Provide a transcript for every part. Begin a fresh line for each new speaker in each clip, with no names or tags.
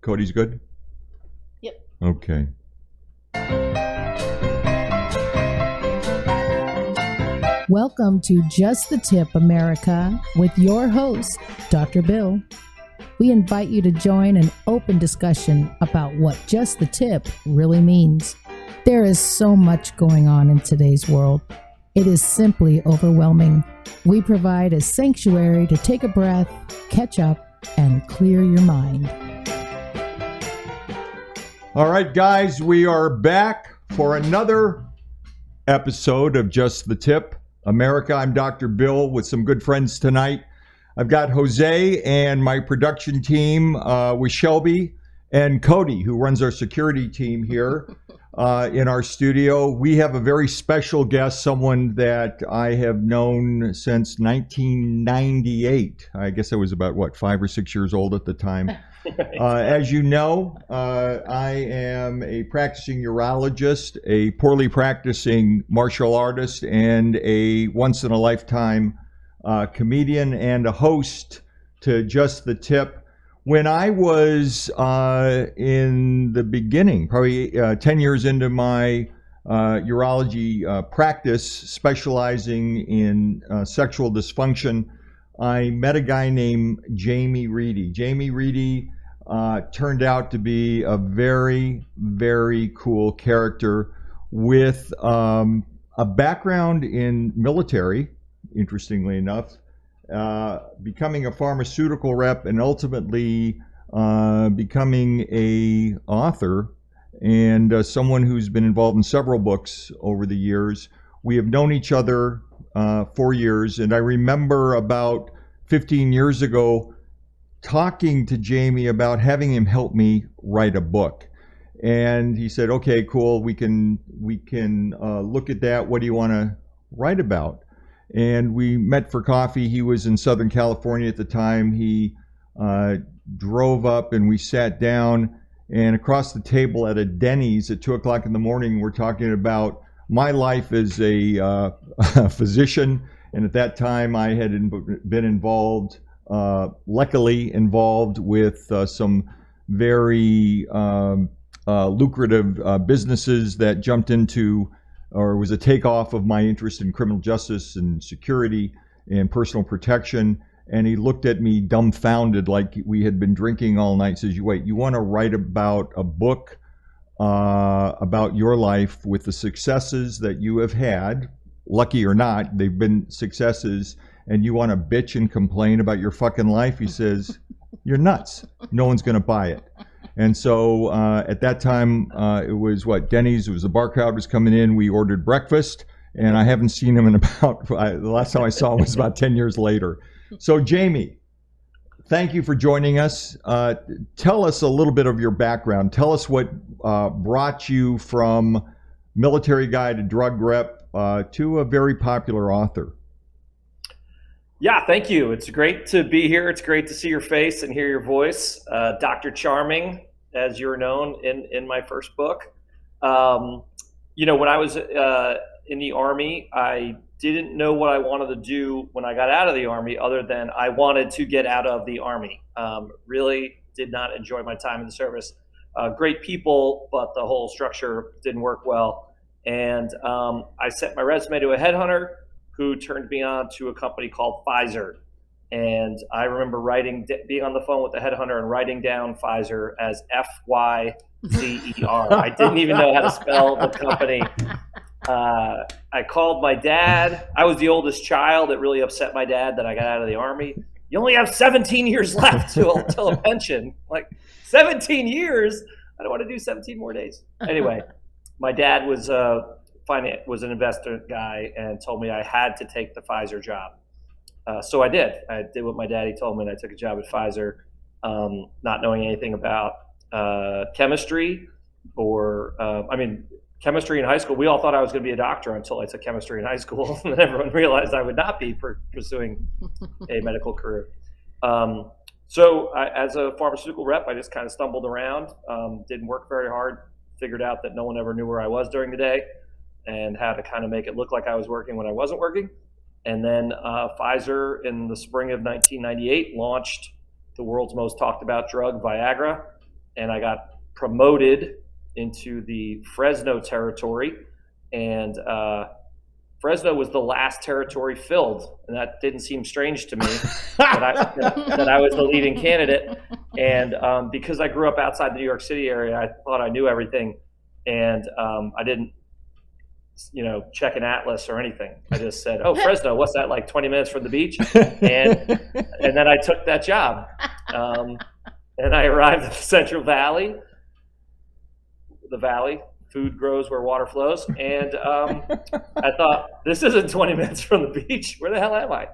Cody's good?
Yep.
Okay.
Welcome to Just the Tip America with your host, Dr. Bill. We invite you to join an open discussion about what just the tip really means. There is so much going on in today's world. It is simply overwhelming. We provide a sanctuary to take a breath, catch up, and clear your mind.
All right, guys, we are back for another episode of Just the Tip America. I'm Dr. Bill with some good friends tonight. I've got Jose and my production team with Shelby and Cody, who runs our security team here in our studio. We have a very special guest, someone that I have known since 1998. I guess I was about, 5 or 6 years old at the time. As you know, I am a practicing urologist, a poorly practicing martial artist, and a once-in-a-lifetime comedian and a host to Just the Tip. When I was in the beginning, probably 10 years into my urology practice, specializing in sexual dysfunction, I met a guy named Jamie Reidy. Jamie Reidy turned out to be a very, very cool character with a background in military, interestingly enough, becoming a pharmaceutical rep and ultimately becoming a author and someone who's been involved in several books over the years. We have known each other 4 years, and I remember about 15 years ago talking to Jamie about having him help me write a book. And he said, okay, cool, we can look at that. What do you want to write about? And we met for coffee. He was in Southern California at the time. He drove up and we sat down, and across the table at a Denny's at 2 o'clock in the morning, we're talking about my life as a physician. And at that time I had been involved, luckily involved with some very lucrative businesses that jumped into, or was a takeoff of my interest in criminal justice and security and personal protection. And he looked at me dumbfounded, like we had been drinking all night. Says, "Wait, you want to write about a book about your life with the successes that you have had, lucky or not, they've been successes, and you want to bitch and complain about your fucking life?" He says, "You're nuts. No one's going to buy it." And so at that time, it was Denny's, it was the bar crowd was coming in. We ordered breakfast, and I haven't seen him in about, the last time I saw him was about 10 years later. So Jamie, thank you for joining us. Tell us a little bit of your background. Tell us what brought you from military guy to drug rep to a very popular author.
Yeah, thank you. It's great to be here. It's great to see your face and hear your voice. Dr. Charming, as you're known in my first book. When I was in the Army, I didn't know what I wanted to do when I got out of the Army, other than I wanted to get out of the Army. Really did not enjoy my time in the service. Great people, but the whole structure didn't work well. And I sent my resume to a headhunter who turned me on to a company called Pfizer. And I remember being on the phone with the headhunter and writing down Pfizer as F-Y-Z-E-R. I didn't even know how to spell the company. I called my dad. I was the oldest child. It really upset my dad that I got out of the Army. You only have 17 years left till a pension. Like, 17 years? I don't want to do 17 more days. Anyway, my dad was an investor guy and told me I had to take the Pfizer job. So I did. I did what my daddy told me, and I took a job at Pfizer, not knowing anything about chemistry chemistry in high school. We all thought I was going to be a doctor until I took chemistry in high school, and then everyone realized I would not be pursuing a medical career. As a pharmaceutical rep, I just kind of stumbled around, didn't work very hard, figured out that no one ever knew where I was during the day, and how to kind of make it look like I was working when I wasn't working. And then Pfizer in the spring of 1998 launched the world's most talked about drug, Viagra. and I got promoted into the Fresno territory, and Fresno was the last territory filled, and that didn't seem strange to me that I was the leading candidate. And because I grew up outside the New York City area, I thought I knew everything, and I didn't, check an atlas or anything. I just said, "Oh, Fresno, what's that like? 20 minutes from the beach?" And then I took that job, and I arrived at the Central Valley. The valley. Food grows where water flows. And I thought, this isn't 20 minutes from the beach. Where the hell am I?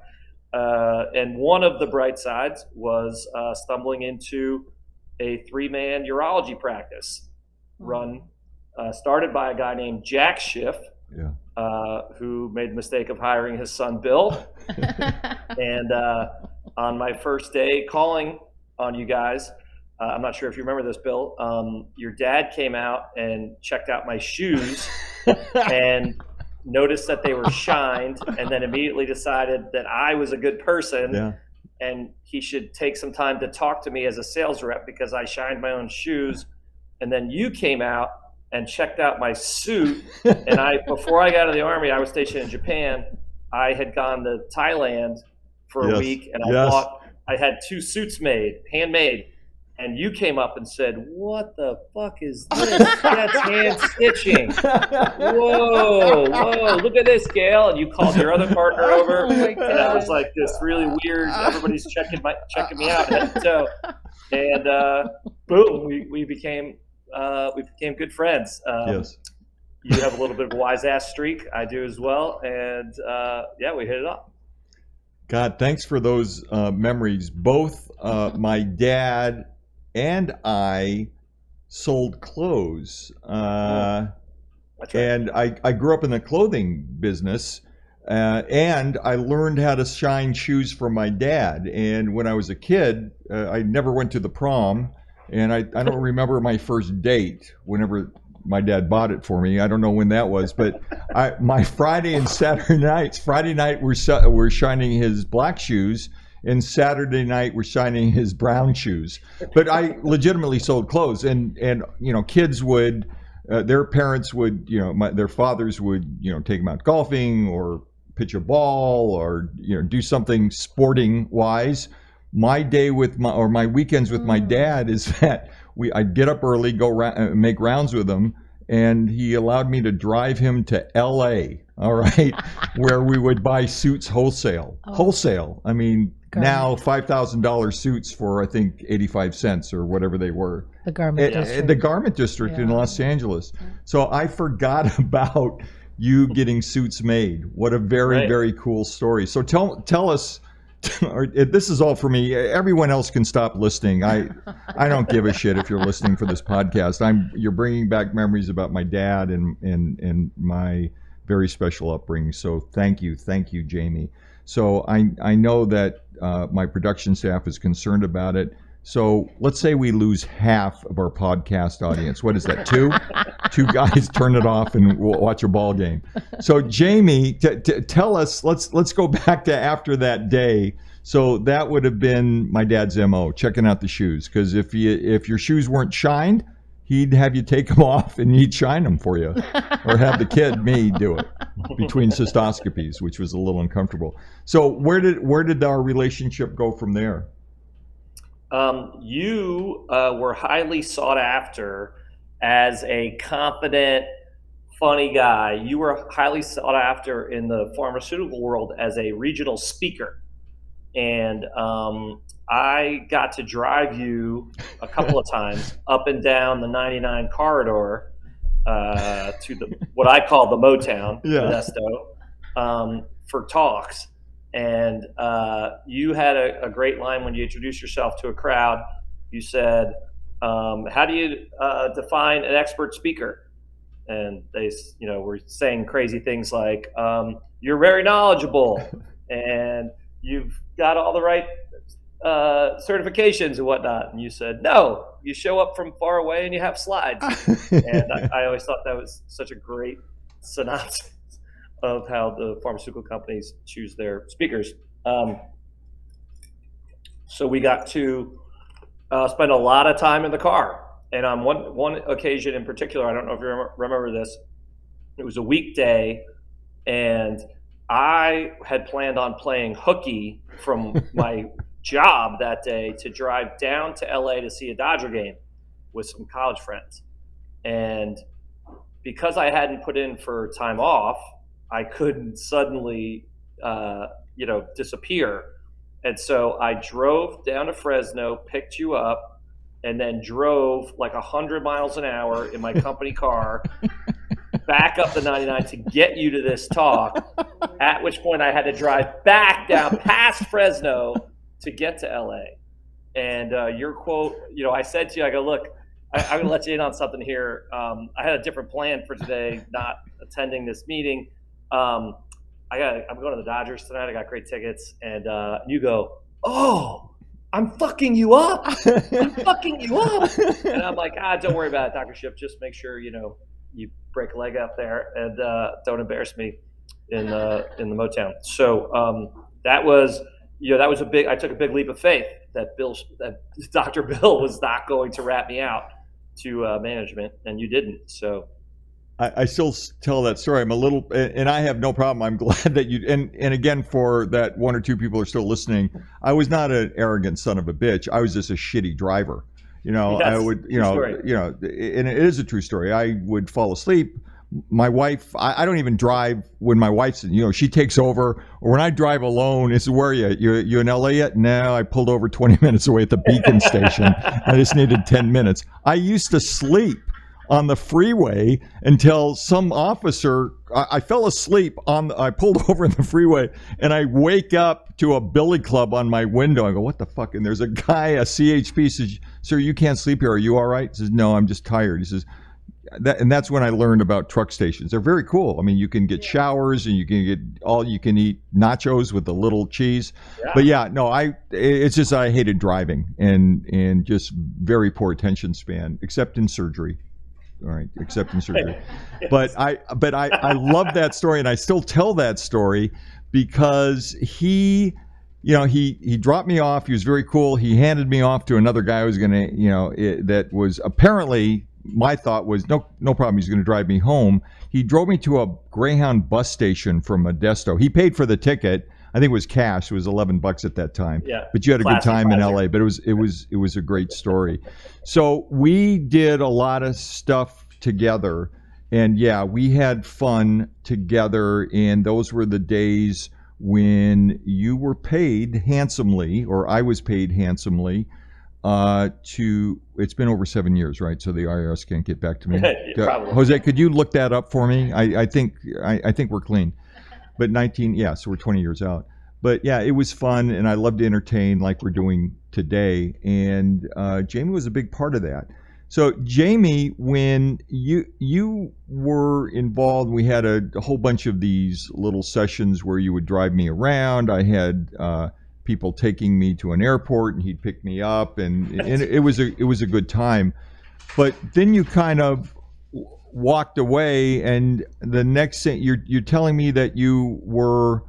And one of the bright sides was stumbling into a 3-man urology practice started by a guy named Jack Schiff, who made the mistake of hiring his son, Bill. And on my first day calling on you guys, I'm not sure if you remember this, Bill. Your dad came out and checked out my shoes and noticed that they were shined, and then immediately decided that I was a good person and he should take some time to talk to me as a sales rep because I shined my own shoes. And then you came out and checked out my suit. And before I got out of the Army, I was stationed in Japan. I had gone to Thailand for a week, and I had 2 suits made, handmade. And you came up and said, "What the fuck is this? That's hand stitching. Whoa, look at this, Gail." And you called your other partner over. And I was like, this really weird, everybody's checking me out head to toe. And boom, we became good friends. You have a little bit of a wise ass streak. I do as well. And we hit it off.
God, thanks for those memories. Both my dad and I sold clothes. That's right. And I grew up in the clothing business, and I learned how to shine shoes from my dad. And when I was a kid, I never went to the prom, and I don't remember my first date whenever my dad bought it for me. I don't know when that was, but my Friday and Saturday nights, Friday night we're shining his black shoes, and Saturday night we're shining his brown shoes. But I legitimately sold clothes, and kids would, their parents would, their fathers would, take them out golfing or pitch a ball or do something sporting wise. My day my weekends with my dad is that I'd get up early, go make rounds with him, and he allowed me to drive him to LA, all right, where we would buy suits wholesale. Wholesale. I mean, now $5,000 suits for, I think, 85 cents or whatever they were.
The garment district.
The garment district in Los Angeles. So I forgot about you getting suits made. What a very, very cool story. So tell us, this is all for me. Everyone else can stop listening. I don't give a shit if you're listening for this podcast. You're bringing back memories about my dad and my very special upbringing. So thank you, Jamie. So I know that my production staff is concerned about it. So let's say we lose half of our podcast audience. What is that? 2? 2 guys turn it off and we'll watch a ball game. So Jamie, tell us. Let's go back to after that day. So that would have been my dad's MO, checking out the shoes. Because if your shoes weren't shined, he'd have you take them off and he'd shine them for you, or have the kid, me, do it between cystoscopies, which was a little uncomfortable. So where did our relationship go from there?
You were highly sought after as a confident, funny guy. You were highly sought after in the pharmaceutical world as a regional speaker. And I got to drive you a couple of times up and down the 99 corridor to what I call the Motown, Modesto, for talks. And you had a great line when you introduced yourself to a crowd. You said, how do you define an expert speaker? And they were saying crazy things like, you're very knowledgeable and you've got all the right certifications and whatnot. And you said, no, you show up from far away and you have slides. And I always thought that was such a great synopsis of how the pharmaceutical companies choose their speakers. So we got to spend a lot of time in the car. And on one occasion in particular, I don't know if you remember this, it was a weekday, and I had planned on playing hooky from my job that day to drive down to LA to see a Dodger game with some college friends. And because I hadn't put in for time off, I couldn't suddenly, disappear. And so I drove down to Fresno, picked you up, and then drove like 100 miles an hour in my company car back up the 99 to get you to this talk, at which point I had to drive back down past Fresno to get to LA. And your quote, I said to you, I go, look, I'm going to let you in on something here. I had a different plan for today, not attending this meeting. I'm going to the Dodgers tonight. I got great tickets. And you go, oh, I'm fucking you up. I'm fucking you up. And I'm like, don't worry about it, Dr. Schiff. Just make sure, you break a leg out there and don't embarrass me in the Motown. So that was I took a big leap of faith that Dr. Bill was not going to rat me out to management, and you didn't. So
I still tell that story. I'm a little, and I have no problem. I'm glad that you, and again, for that one or two people who are still listening, I was not an arrogant son of a bitch. I was just a shitty driver. I would, and it is a true story. I would fall asleep. My wife, I don't even drive when my wife's, she takes over. Or when I drive alone, it's where you in LA yet? No, I pulled over 20 minutes away at the Beacon station. I just needed 10 minutes. I used to sleep on the freeway until some officer, I fell asleep I pulled over in the freeway, and I wake up to a billy club on my window. I go, what the fuck? And there's a guy, a CHP, says, sir, you can't sleep here. Are you all right? He says, no, I'm just tired. He says, and that's when I learned about truck stations. They're very cool. I mean, you can get showers, and you can get all you can eat nachos with a little cheese. Yeah. But yeah, no, it's just I hated driving and just very poor attention span, except in surgery. All right, except in surgery. Yes. But I love that story, and I still tell that story because he dropped me off. He was very cool. He handed me off to another guy who was going to, that was apparently, my thought was, no problem. He's going to drive me home. He drove me to a Greyhound bus station from Modesto. He paid for the ticket. I think it was cash. It was $11 at that time. Yeah. But you had a good time in LA. But it was a great story. So we did a lot of stuff together, and yeah, we had fun together. And those were the days when you were paid handsomely, or I was paid handsomely. It's been over 7 years, right? So the IRS can't get back to me. Jose, could you look that up for me? I think we're clean. But 19, yeah, so we're 20 years out. But yeah, it was fun, and I love to entertain like we're doing today. And Jamie was a big part of that. So Jamie, when you were involved, we had a whole bunch of these little sessions where you would drive me around. I had people taking me to an airport, and he'd pick me up, and it was a good time. But then you kind of walked away, and the next thing you're telling me that you were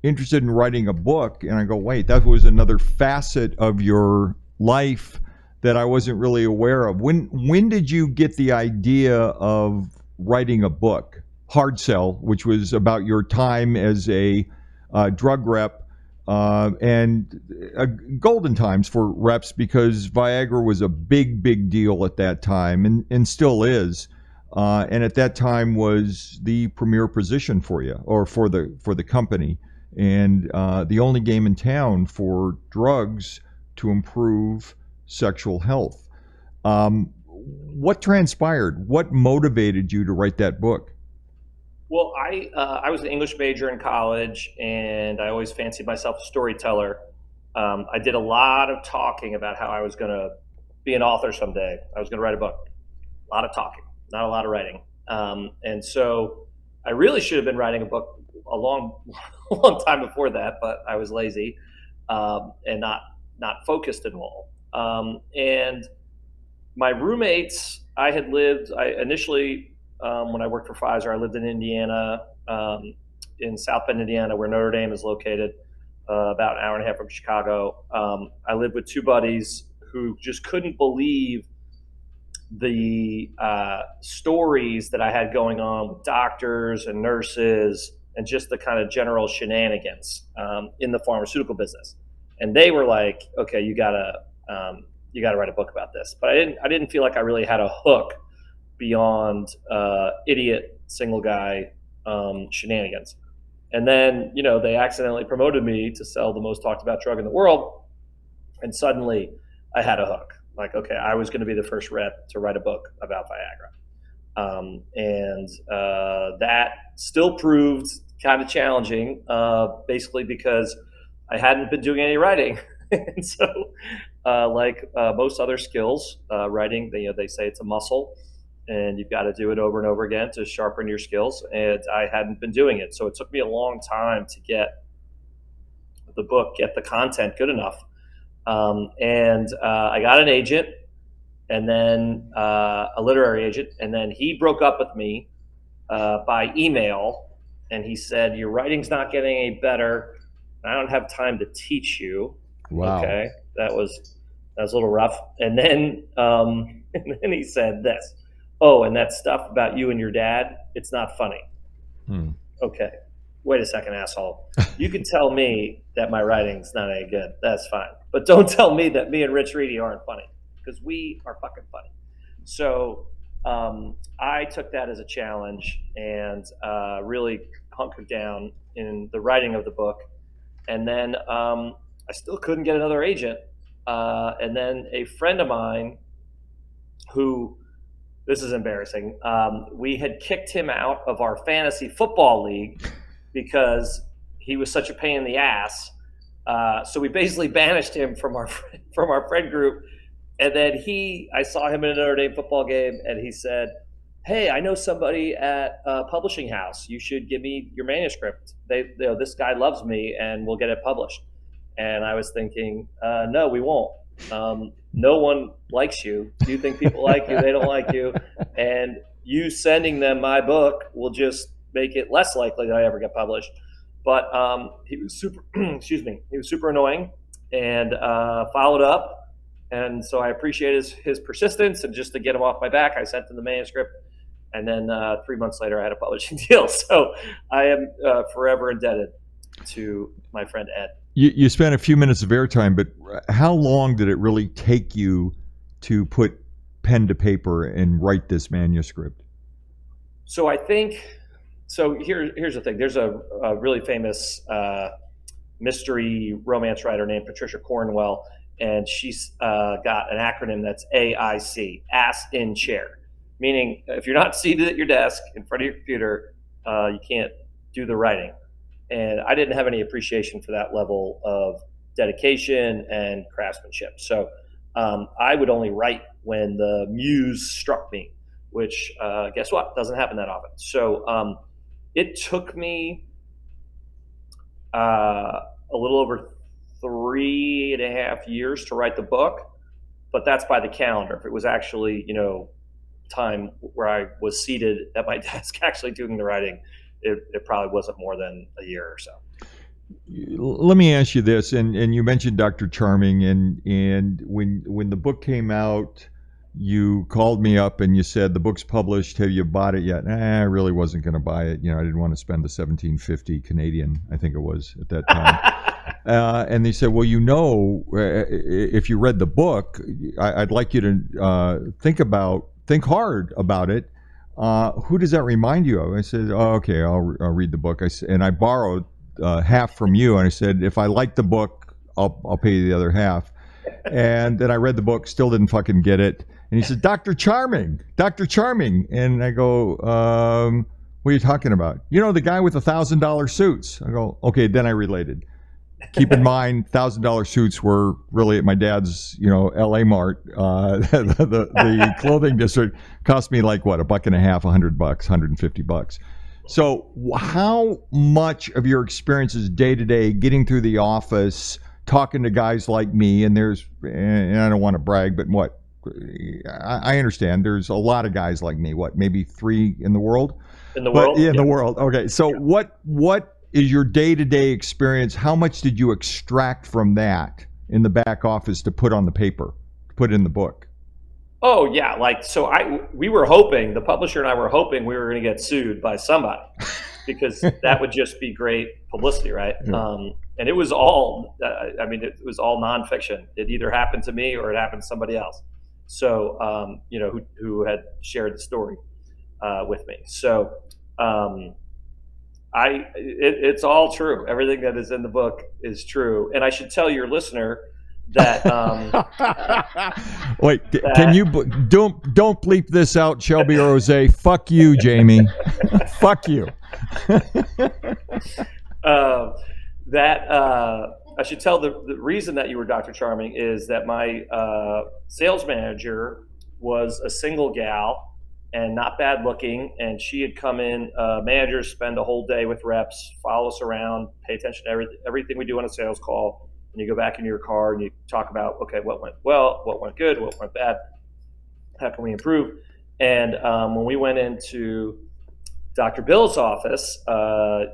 interested in writing a book, and I go, wait, that was another facet of your life that I wasn't really aware of. When did you get the idea of writing a book, Hard Sell, which was about your time as a drug rep, and golden times for reps, because Viagra was a big deal at that time, and still is. And at that time was the premier position for you, or for the company, and the only game in town for drugs to improve sexual health. What transpired? What motivated you to write that book?
Well, I was an English major in college, and I always fancied myself a storyteller. I did a lot of talking about how I was going to be an author someday. I was going to write a book. A lot of talking, not a lot of writing. And so I really should have been writing a book a long time before that, but I was lazy and not focused at all. And my roommates, I initially, when I worked for Pfizer, I lived in Indiana, in South Bend, Indiana, where Notre Dame is located, about an hour and a half from Chicago. I lived with two buddies who just couldn't believe the stories that I had going on with doctors and nurses and just the kind of general shenanigans in the pharmaceutical business. And they were like, okay, you gotta write a book about this. But I didn't feel like I really had a hook beyond idiot single guy shenanigans. And then, they accidentally promoted me to sell the most talked about drug in the world. And suddenly I had a hook. Like, okay, I was going to be the first rep to write a book about Viagra. That still proved kind of challenging, basically because I hadn't been doing any writing. And so, like most other skills, writing, they say it's a muscle and you've got to do it over and over again to sharpen your skills. And I hadn't been doing it. So it took me a long time to get the content good enough. I got an agent and then a literary agent, and then he broke up with me by email, and he said, your writing's not getting any better. I don't have time to teach you.
Wow.
Okay. That was a little rough. And then he said this, oh, and that stuff about you and your dad, it's not funny. Okay. Wait a second, asshole. You can tell me that my writing's not any good. That's fine. But don't tell me that me and Rich Reidy aren't funny, because we are fucking funny. So I took that as a challenge and really hunkered down in the writing of the book. And then I still couldn't get another agent. And then a friend of mine who, this is embarrassing, we had kicked him out of our fantasy football league because he was such a pain in the ass. So we basically banished him from our friend group. And then I saw him in a Notre Dame football game, and he said, hey, I know somebody at a publishing house. You should give me your manuscript. This guy loves me, and we'll get it published. And I was thinking, no, we won't. No one likes you. You think people like you, they don't like you. And you sending them my book will just make it less likely that I ever get published. But he was super, he was super annoying and followed up. And so I appreciate his persistence, and just to get him off my back, I sent him the manuscript. And then 3 months later, I had a publishing deal. So I am forever indebted to my friend Ed.
You spent a few minutes of airtime, but how long did it really take you to put pen to paper and write this manuscript?
So here's the thing. There's a really famous mystery romance writer named Patricia Cornwell, and she's got an acronym that's AIC, Ass in Chair, meaning if you're not seated at your desk in front of your computer, you can't do the writing. And I didn't have any appreciation for that level of dedication and craftsmanship. So I would only write when the muse struck me, which guess what? Doesn't happen that often. So it took me a little over 3.5 years to write the book, but that's by the calendar. If it was actually, time where I was seated at my desk actually doing the writing, it probably wasn't more than a year or so.
Let me ask you this, and you mentioned Dr. Charming, and when the book came out, you called me up and you said, the book's published, have you bought it yet? I really wasn't going to buy it. I didn't want to spend the $17.50 Canadian, I think it was at that time. And they said, well, if you read the book, I'd like you to think hard about it. Who does that remind you of? I said, oh, okay, I'll read the book. And I borrowed half from you, and I said, if I like the book, I'll pay you the other half. And then I read the book, still didn't fucking get it. And he said, Dr. Charming. And I go, what are you talking about? The guy with the $1,000 suits. I go, okay, then I related. Keep in mind, $1,000 suits were really at my dad's, LA Mart. The clothing district cost me like what, $1.50, $100, $150. So how much of your experience is day to day getting through the office, talking to guys like me, and I don't want to brag, but I understand there's a lot of guys like me, maybe 3 in the world?
In the world?
In the world. Okay. So what is your day-to-day experience? How much did you extract from that in the back office to put on the paper, to put in the book?
Oh yeah, like we were hoping, the publisher and I were hoping we were going to get sued by somebody because that would just be great publicity, right?
Yeah.
And it was all, it was all nonfiction. It either happened to me or it happened to somebody else. So, who had shared the story with me. So, it's all true. Everything that is in the book is true. And I should tell your listener that
wait, can you don't bleep this out, Shelby or Jose? Fuck you, Jamie. Fuck you.
I should tell the reason that you were Dr. Charming is that my sales manager was a single gal and not bad looking, and she had come in. Managers spend a whole day with reps, follow us around, pay attention to everything we do on a sales call. And you go back into your car and you talk about, okay, what went well, what went good, what went bad, how can we improve? And when we went into Dr. Bill's office,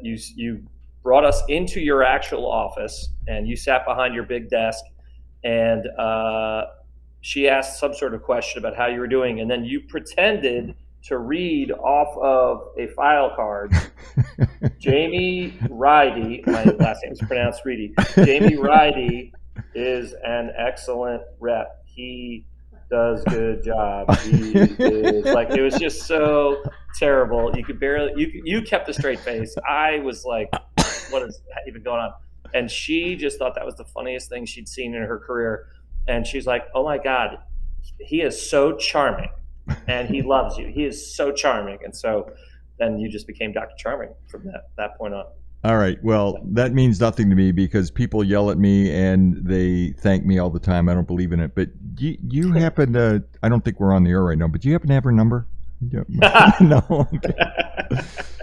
you brought us into your actual office and you sat behind your big desk, and she asked some sort of question about how you were doing, and then you pretended to read off of a file card. Jamie Reidy, my last name is pronounced Reidy. Jamie Reidy is an excellent rep. He does good job. He is like, it was just so terrible. You could barely, you kept a straight face. I was like, what is even going on? And she just thought that was the funniest thing she'd seen in her career. And she's like, oh my God, he is so charming and he loves you. He is so charming. And so then you just became Dr. Charming from that point on.
All right. Well, that means nothing to me because people yell at me and they thank me all the time. I don't believe in it. But you happen to, I don't think we're on the air right now, but do you happen to have her number? No. Okay.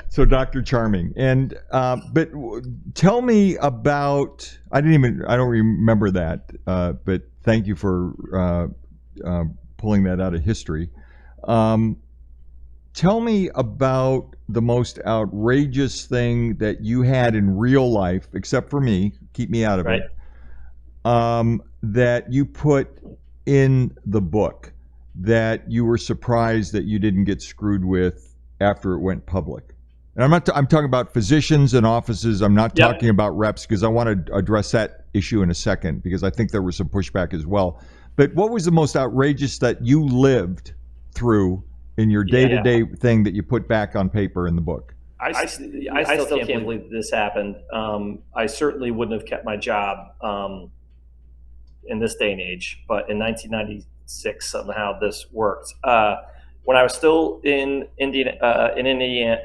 So Dr. Charming. And, but tell me about, I don't remember that, but thank you for pulling that out of history. Tell me about the most outrageous thing that you had in real life, except for me, keep me out of it, that you put in the book that you were surprised that you didn't get screwed with after it went public. And I'm talking about physicians and offices. I'm not talking about reps because I want to address that issue in a second because I think there was some pushback as well. But what was the most outrageous that you lived through in your day-to-day thing that you put back on paper in the book?
I still can't believe this happened. I certainly wouldn't have kept my job in this day and age, but in 1996 somehow this worked. When I was still in Indiana,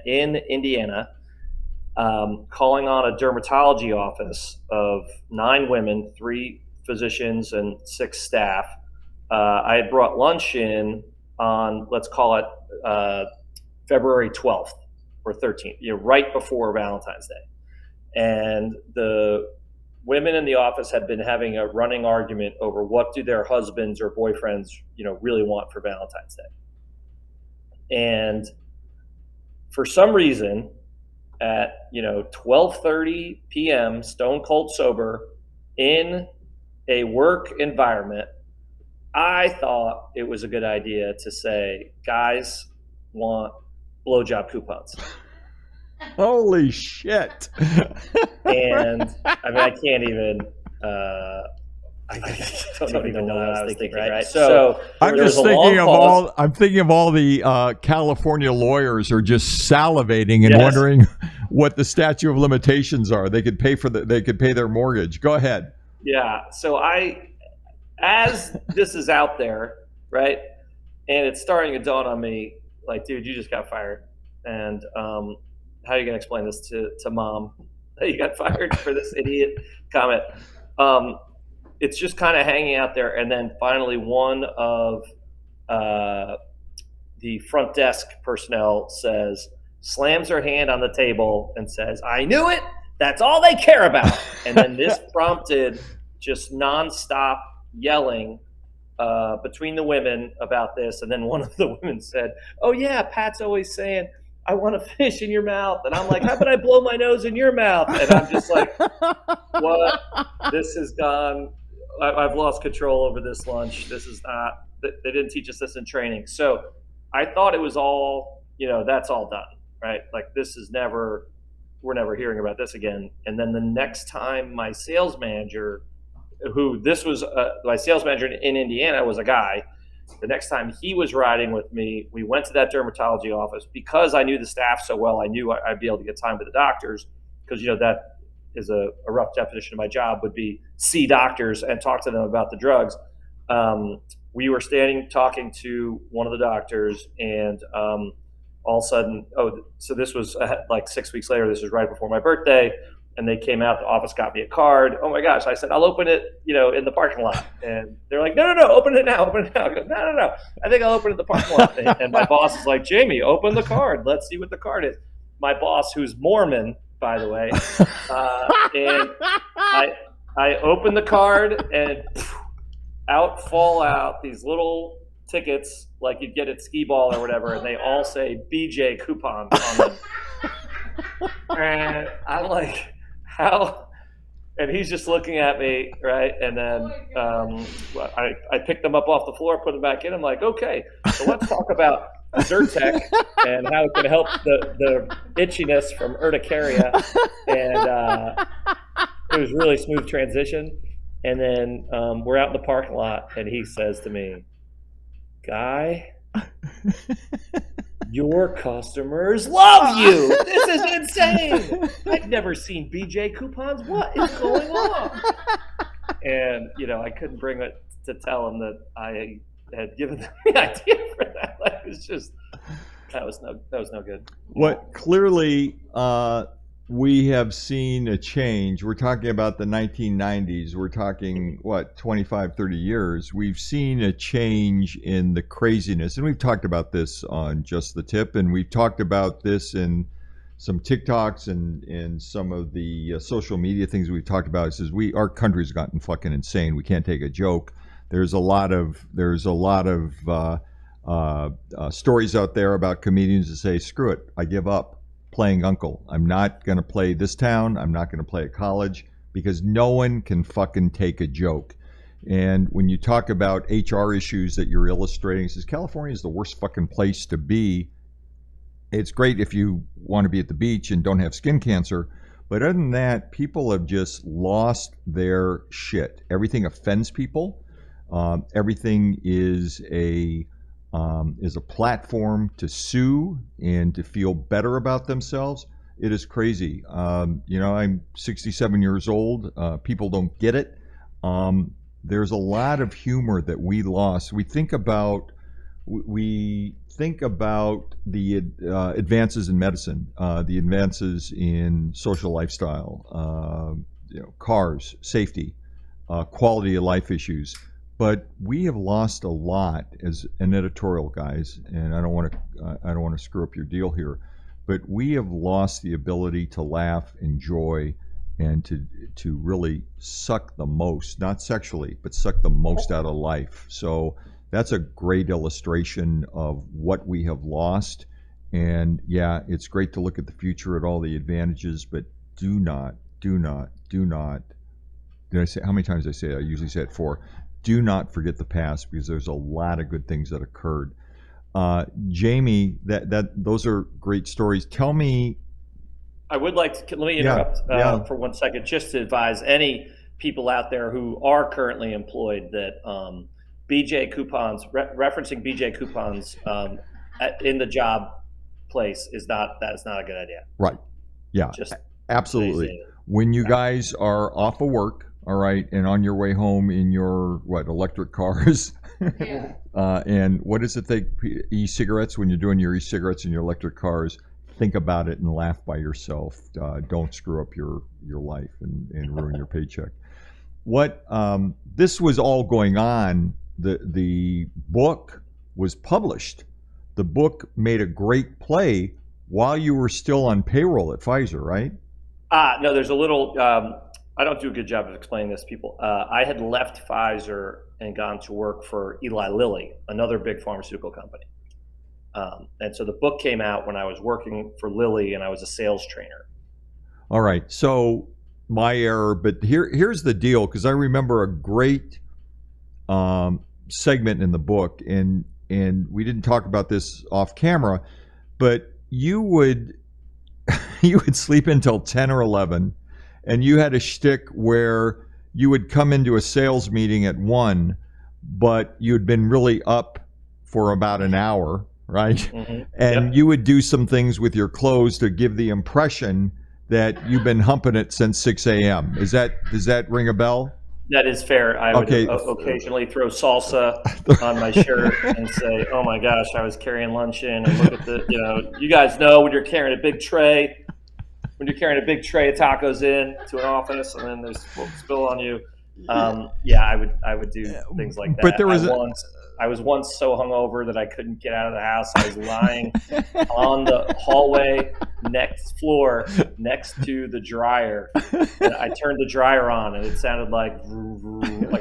calling on a dermatology office of 9 women, 3 physicians, and 6 staff, I had brought lunch in on, let's call it February 12th or 13th, right before Valentine's Day. And the women in the office had been having a running argument over what do their husbands or boyfriends, really want for Valentine's Day. And for some reason, at 12:30 p.m., stone cold sober, in a work environment, I thought it was a good idea to say, guys want blowjob coupons.
Holy shit.
And I can't even, I don't even know what I was thinking, right? So
I'm thinking of all the California lawyers are just salivating and wondering what the statute of limitations are. They could pay their mortgage. Go ahead. Yeah. So as this is out there, right, and it's starting to dawn on me, like, dude, you just got fired, and how are you gonna explain this to mom that you got fired for this idiot comment? It's just kind of hanging out there. And then finally one of the front desk personnel slams her hand on the table and says, I knew it. That's all they care about. And then this prompted just nonstop yelling between the women about this. And then one of the women said, oh yeah, Pat's always saying, I want a fish in your mouth. And I'm like, how about I blow my nose in your mouth? And I'm just like, what? This has gone
I've lost control over this lunch. This is not, they didn't teach us this in training. So I thought it was all, that's all done, right? Like we're never hearing about this again. And then the next time my sales manager, my sales manager in Indiana was a guy. The next time he was riding with me, we went to that dermatology office because I knew the staff so well. I knew I'd be able to get time with the doctors because, that is a rough definition of my job would be see doctors and talk to them about the drugs. We were standing talking to one of the doctors and all of a sudden, so this was like 6 weeks later, this was right before my birthday. And they came out, the office got me a card. Oh my gosh. I said, I'll open it, in the parking lot. And they're like, no, open it now. I go, no. I think I'll open it in the parking lot. And my boss is like, Jamie, open the card. Let's see what the card is. My boss, who's Mormon, by the way. And I open the card and fall out these little tickets like you'd get at skee ball or whatever. And they all say BJ coupons on them. And I'm like, how? And he's just looking at me, right? And then I picked them up off the floor, put them back in. I'm like, okay, so let's talk about Zyrtec and how it can help the itchiness from urticaria. And it was really smooth transition. And then we're out in the parking lot, and he says to me, Guy, your customers love you. This is insane. I've never seen BJ coupons. What is going on? And, I couldn't bring it to tell him that I had given them the idea for that. Like, it was just, that was no good.
What clearly we have seen a change. We're talking about the 1990s. We're talking, 25, 30 years. We've seen a change in the craziness. And we've talked about this on Just the Tip. And we've talked about this in some TikToks and in some of the social media things we've talked about. It says our country's gotten fucking insane. We can't take a joke. There's a lot of stories out there about comedians that say, screw it, I give up playing uncle. I'm not going to play this town. I'm not going to play at college because no one can fucking take a joke. And when you talk about HR issues that you're illustrating, it says California is the worst fucking place to be. It's great if you want to be at the beach and don't have skin cancer. But other than that, people have just lost their shit. Everything offends people. Everything is a platform to sue and to feel better about themselves. It is crazy. I'm 67 years old. People don't get it. There's a lot of humor that we lost. We think about the advances in medicine, the advances in social lifestyle, cars, safety, quality of life issues. But we have lost a lot as an editorial, guys, and I don't want to screw up your deal here, but we have lost the ability to laugh, enjoy, and to really suck the most, not sexually, but suck the most out of life. So that's a great illustration of what we have lost. And yeah, it's great to look at the future at all the advantages, but do not. Did I say how many times did I say it? I usually say it 4. Do not forget the past because there's a lot of good things that occurred. Jamie, those are great stories. Tell me.
I would like to, let me interrupt for 1 second, just to advise any people out there who are currently employed that BJ coupons, referencing BJ coupons in the job place is not a good idea.
Right. Yeah,
just
absolutely. When you guys are off of work, all right, and on your way home in your electric cars,
Yeah.
and what is it e-cigarettes? When you're doing your e-cigarettes in your electric cars, think about it and laugh by yourself. Don't screw up your life and ruin your paycheck. This was all going on. The book was published. The book made a great play while you were still on payroll at Pfizer, right?
No, there's a little. I don't do a good job of explaining this to people. I had left Pfizer and gone to work for Eli Lilly, another big pharmaceutical company. And so the book came out when I was working for Lilly and I was a sales trainer.
All right. So my error, but here's the deal, because I remember a great segment in the book, and we didn't talk about this off camera, but you would sleep until 10 or 11, and you had a shtick where you would come into a sales meeting at 1, but you had been really up for about an hour, right?
Mm-hmm.
And
Yep.
you would do some things with your clothes to give the impression that you've been humping it since 6 a.m. Does that ring a bell?
That is fair. I would occasionally throw salsa on my shirt and say, "Oh my gosh, I was carrying lunch in." And look at you guys know when you're carrying a big tray, of tacos in to an office, and then there's spill on you. I would do things like that.
But there was
I was once so hungover that I couldn't get out of the house. I was lying on the hallway next to the dryer. And I turned the dryer on, and it sounded like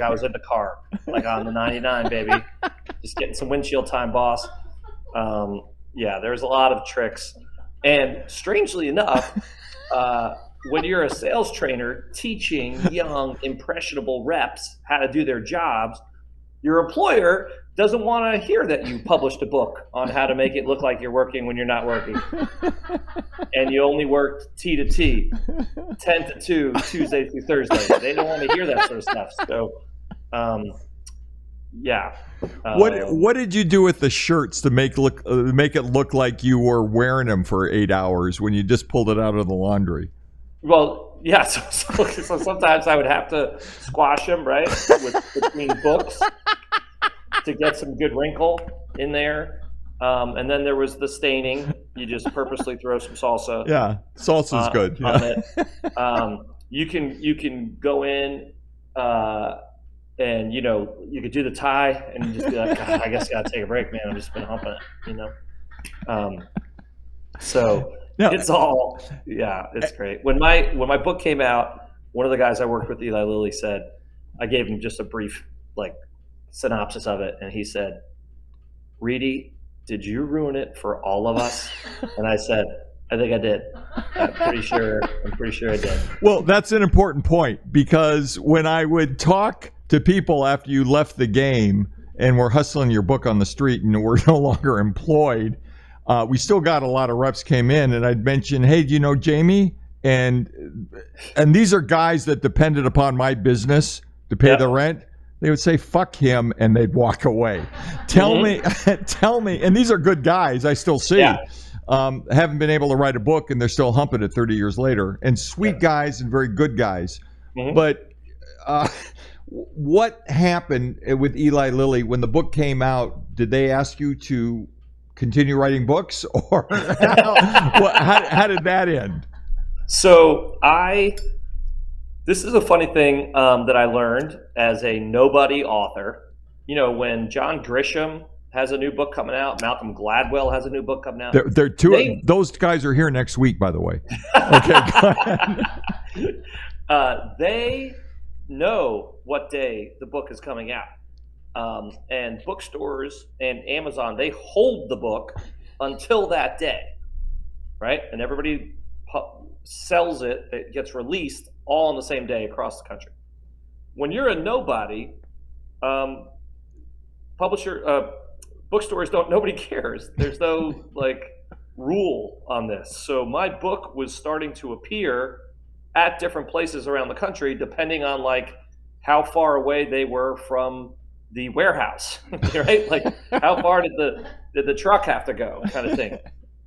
I was in the car, like on the 99, baby. Just getting some windshield time, boss. There's a lot of tricks. And strangely enough, when you're a sales trainer teaching young, impressionable reps how to do their jobs, your employer doesn't want to hear that you published a book on how to make it look like you're working when you're not working. And you only worked T to T, 10 to 2, Tuesday through Thursday. They don't want to hear that sort of stuff. So,
what did you do with the shirts to make it look like you were wearing them for 8 hours when you just pulled it out of the laundry?
Well, yeah. So sometimes I would have to squash them, right, between books to get some good wrinkle in there. And then there was the staining. You just purposely throw some salsa.
Yeah, salsa's good.
On it. You can go in and you could do the tie and just be like, God, I guess I gotta take a break, man. I've just been humping it, So
no.
It's great. When my book came out, one of the guys I worked with, Eli Lilly, said, I gave him just a brief synopsis of it, and he said, "Reidy, did you ruin it for all of us?" And I said, "I think I did. I'm pretty sure I did."
Well, that's an important point, because when I would talk to people after you left the game and were hustling your book on the street and were no longer employed, we still got a lot of reps came in, and I'd mention, "Hey, do you know Jamie?" And these are guys that depended upon my business to pay the rent. They would say, "Fuck him," and they'd walk away. Tell me, and these are good guys I still see.
Yeah.
Haven't been able to write a book, and they're still humping it 30 years later. And sweet guys and very good guys. Mm-hmm. But what happened with Eli Lilly when the book came out? Did they ask you to continue writing books, or how did that end?
So this is a funny thing that I learned as a nobody author. When John Grisham has a new book coming out, Malcolm Gladwell has a new book coming out.
They're two. Those guys are here next week, by the way. Okay, go ahead.
They know what day the book is coming out, and bookstores and Amazon, they hold the book until that day, right? And everybody sells it. It gets released all on the same day across the country. When you're a nobody, bookstores nobody cares. There's no rule on this. So my book was starting to appear at different places around the country, depending on how far away they were from the warehouse, right? How far did the truck have to go, kind of thing.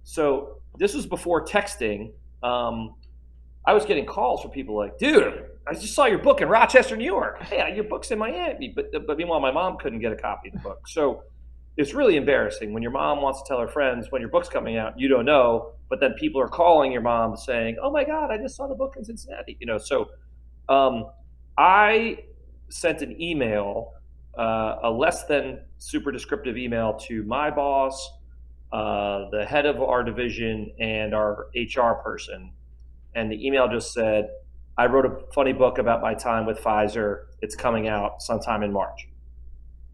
So this was before texting. I was getting calls from people like, "Dude, I just saw your book in Rochester, New York. Hey, your book's in Miami." But meanwhile, my mom couldn't get a copy of the book. So it's really embarrassing when your mom wants to tell her friends when your book's coming out, you don't know, but then people are calling your mom saying, "Oh my God, I just saw the book in Cincinnati." So I sent an email, a less than super descriptive email, to my boss, the head of our division, and our HR person. And the email just said, "I wrote a funny book about my time with Pfizer. It's coming out sometime in March."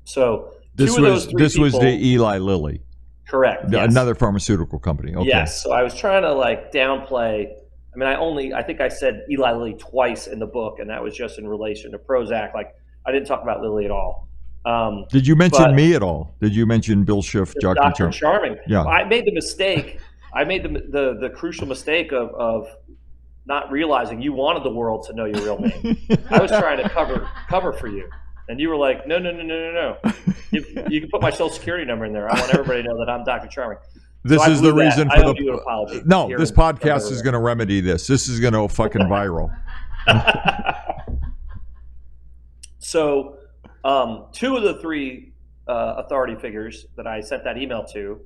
So
this was the Eli Lilly.
Correct.
Yes. Another pharmaceutical company. Okay.
Yes. So I was trying to downplay I mean, I think I said Eli Lilly twice in the book, and that was just in relation to Prozac. Like, I didn't talk about Lilly at all.
Did you mention
but
me at all? Did you mention Bill Schiff,
Dr. Charming?
Yeah.
I made the mistake. I made the crucial mistake of not realizing you wanted the world to know your real name. I was trying to cover for you, and you were like, no. You can put my social security number in there. I want everybody to know that I'm Dr. Charming.
This is the reason for
you an apology.
No, this podcast is going to remedy this. This is going to fucking viral.
So, two of the three authority figures that I sent that email to,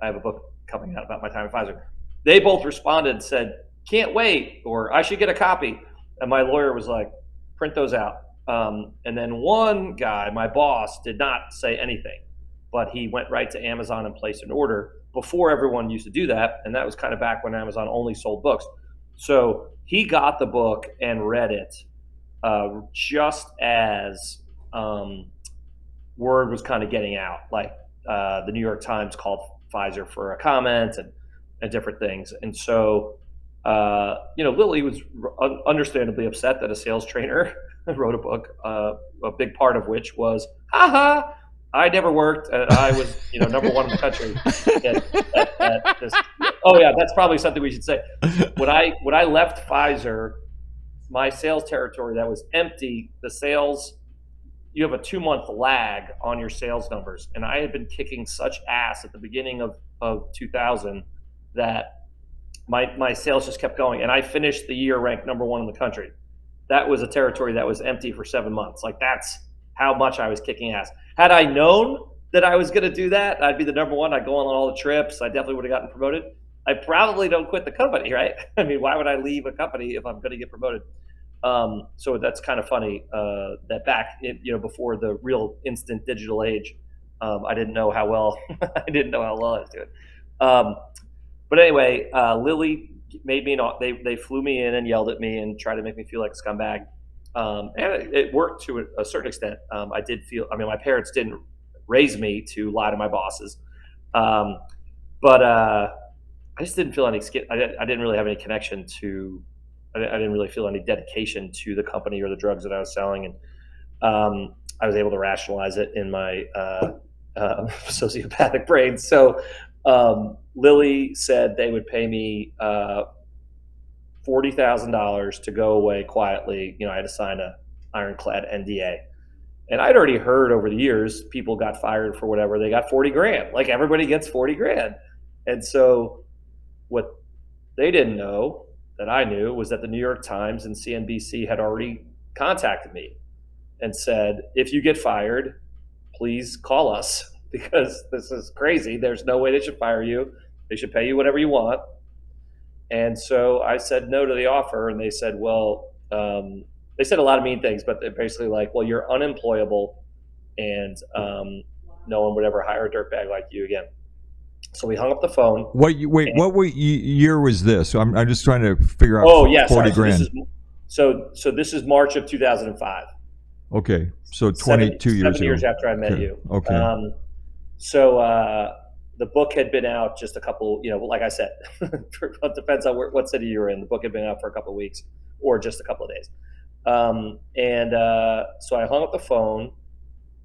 I have a book coming out about my time at Pfizer. They both responded and said, "Can't wait," or "I should get a copy." And my lawyer was like, "Print those out." And then one guy, my boss, did not say anything, but he went right to Amazon and placed an order before everyone used to do that. And that was kind of back when Amazon only sold books. So he got the book and read it just as word was kind of getting out. Like the New York Times called Pfizer for a comment and different things. And so, Lilly was understandably upset that a sales trainer wrote a book, a big part of which was, haha, I never worked, and I was, number one in the country at this. Oh yeah, that's probably something we should say. When I left Pfizer, my sales territory that was empty, the sales, you have a 2-month lag on your sales numbers, and I had been kicking such ass at the beginning of 2000 that my sales just kept going, and I finished the year ranked number one in the country. That was a territory that was empty for 7 months. Like, that's how much I was kicking ass. Had I known that I was going to do that, I'd be the number one. I'd go on all the trips. I definitely would have gotten promoted. I probably don't quit the company, right? I mean, why would I leave a company if I'm going to get promoted? So that's kind of funny that back, before the real instant digital age, I didn't know how well I was doing. But anyway, Lilly made me they flew me in and yelled at me and tried to make me feel like a scumbag. And it worked to a certain extent. I did feel, my parents didn't raise me to lie to my bosses. But I just didn't feel any skin. I didn't really have any connection to, I didn't really feel any dedication to the company or the drugs that I was selling. And I was able to rationalize it in my sociopathic brain. So Lilly said they would pay me $40,000 to go away quietly. I had to sign a ironclad NDA. And I'd already heard over the years, people got fired for whatever. They got 40 grand. Like, everybody gets 40 grand. And so what they didn't know that I knew was that the New York Times and CNBC had already contacted me and said, if you get fired, please call us, because this is crazy. There's no way they should fire you. They should pay you whatever you want. And so I said no to the offer, and they said, well, they said a lot of mean things, but they're basically like, well, you're unemployable, and no one would ever hire a dirtbag like you again. So we hung up the phone. What
year was this? I'm just trying to figure out.
Oh yeah,
40 grand.
So this is March of 2005.
Okay, so 22 years ago.
7 years after I met you.
Okay.
So the book had been out just a couple, like I said, it depends on what city you were in. The book had been out for a couple of weeks or just a couple of days. So I hung up the phone.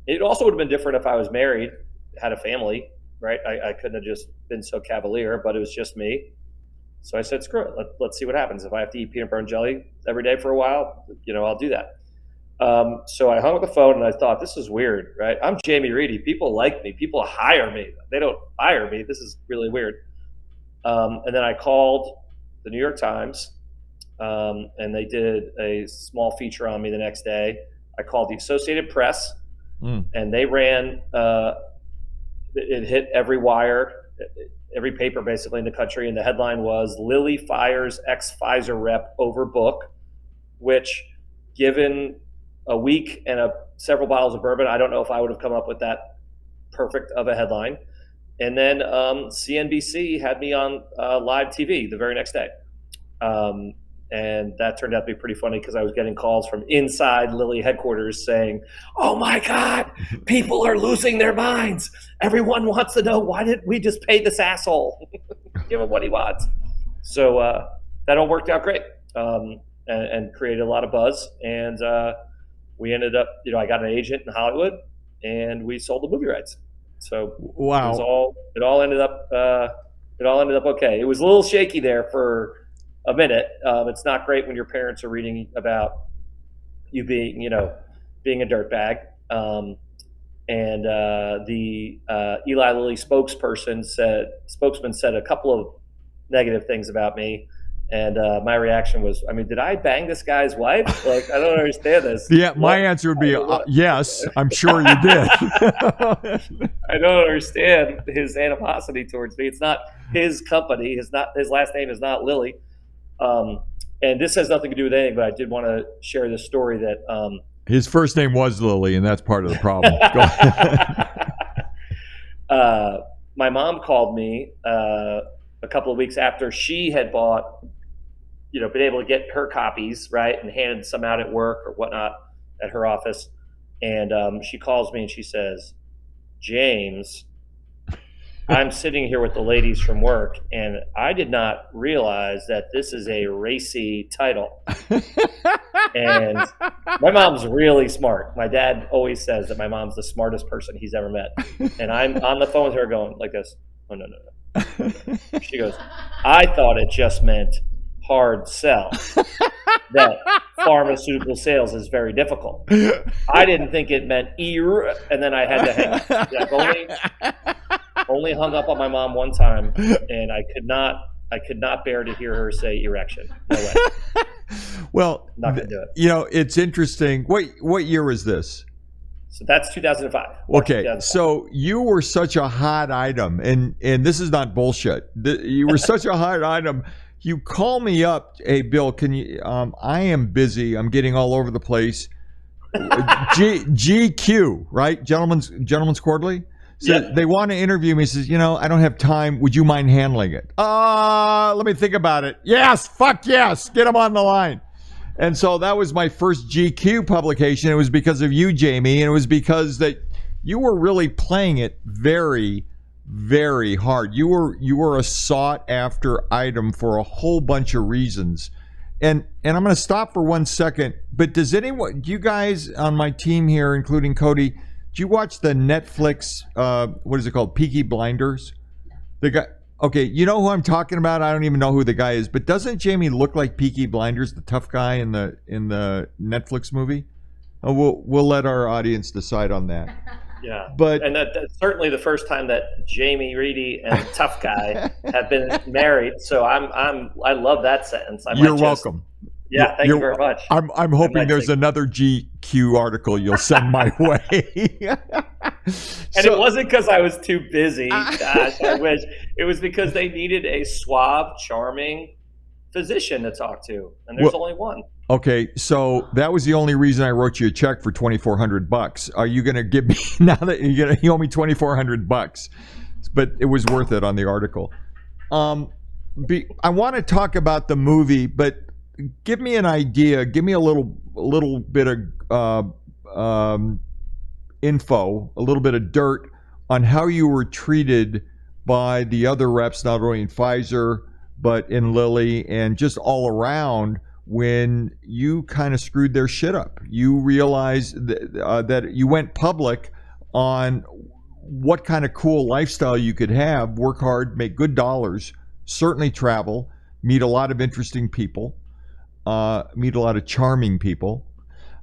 It also would have been different if I was married, had a family, right? I couldn't have just been so cavalier, but it was just me. So I said, screw it. Let's see what happens. If I have to eat peanut butter and jelly every day for a while, I'll do that. So I hung up the phone and I thought, this is weird, right? I'm Jamie Reidy. People like me. People hire me. They don't fire me. This is really weird. And then I called the New York Times, and they did a small feature on me the next day. I called the Associated Press, and they ran, it hit every wire, every paper basically in the country. And the headline was, Lilly fires ex-Pfizer rep over book, which, given a week and several bottles of bourbon, I don't know if I would have come up with that perfect of a headline. And then CNBC had me on live TV the very next day. And that turned out to be pretty funny, because I was getting calls from inside Lilly headquarters saying, oh my God, people are losing their minds. Everyone wants to know, why did we just pay this asshole? Give him what he wants. So that all worked out great, and created a lot of buzz. And we ended up, I got an agent in Hollywood, and we sold the movie rights. So
Wow.
it all ended up okay. It was a little shaky there for a minute. It's not great when your parents are reading about you being a dirtbag. And the Eli Lilly spokesman said a couple of negative things about me. And my reaction was, I mean, did I bang this guy's wife? Like, I don't understand this.
Yeah, my answer would be yes. I'm sure you did.
I don't understand his animosity towards me. It's not his company. His last name is not Lilly. And this has nothing to do with anything, but I did want to share this story that
his first name was Lily, and that's part of the problem. Go ahead.
My mom called me a couple of weeks after she had been able to get her copies, right, and handed some out at work or whatnot at her office. And she calls me and she says, James, I'm sitting here with the ladies from work, and I did not realize that this is a racy title. And my mom's really smart. My dad always says that my mom's the smartest person he's ever met. And I'm on the phone with her going like this. Oh, no. She goes, I thought it just meant hard sell, that pharmaceutical sales is very difficult. I didn't think it meant and then I had to hang up. I've only hung up on my mom one time, and I could not bear to hear her say erection. No way.
Well,
not gonna do it.
It's interesting. What year was this?
So that's 2005.
Okay,
2005.
so you were such a hot item, and this is not bullshit. You were such a hot item. You call me up, hey Bill, can you? I am busy. I'm getting all over the place. GQ, right? Gentleman's Quarterly. So They want to interview me. Says, I don't have time. Would you mind handling it? Let me think about it. Yes, fuck yes. Get him on the line. And so that was my first GQ publication. It was because of you, Jamie, and it was because that you were really playing it very, very hard. You were a sought after item for a whole bunch of reasons. And I'm going to stop for 1 second. But do you guys on my team here, including Cody, did you watch the Netflix, what is it called, Peaky Blinders? The guy. Okay, you know who I'm talking about? I don't even know who the guy is, but doesn't Jamie look like Peaky Blinders, the tough guy in the Netflix movie? We'll let our audience decide on that.
Yeah,
but
and that's certainly the first time that Jamie, Reidy, and Tough Guy have been married. So I love that sentence.
You're welcome.
Yeah, thank you very much.
I'm hoping there's another GQ article you'll send my way.
And it wasn't because I was too busy. Gosh, I wish. It was because they needed a suave, charming physician to talk to, and there's only one.
Okay, so that was the only reason I wrote you a check for $2,400. Are you going to give me now that you owe me $2,400? But it was worth it on the article. I want to talk about the movie, but give me an idea. Give me a little bit of info, a little bit of dirt on how you were treated by the other reps, not only in Pfizer but in Lilly and just all around, when you kind of screwed their shit up. You realized that you went public on what kind of cool lifestyle you could have, work hard, make good dollars, certainly travel, meet a lot of interesting people, meet a lot of charming people.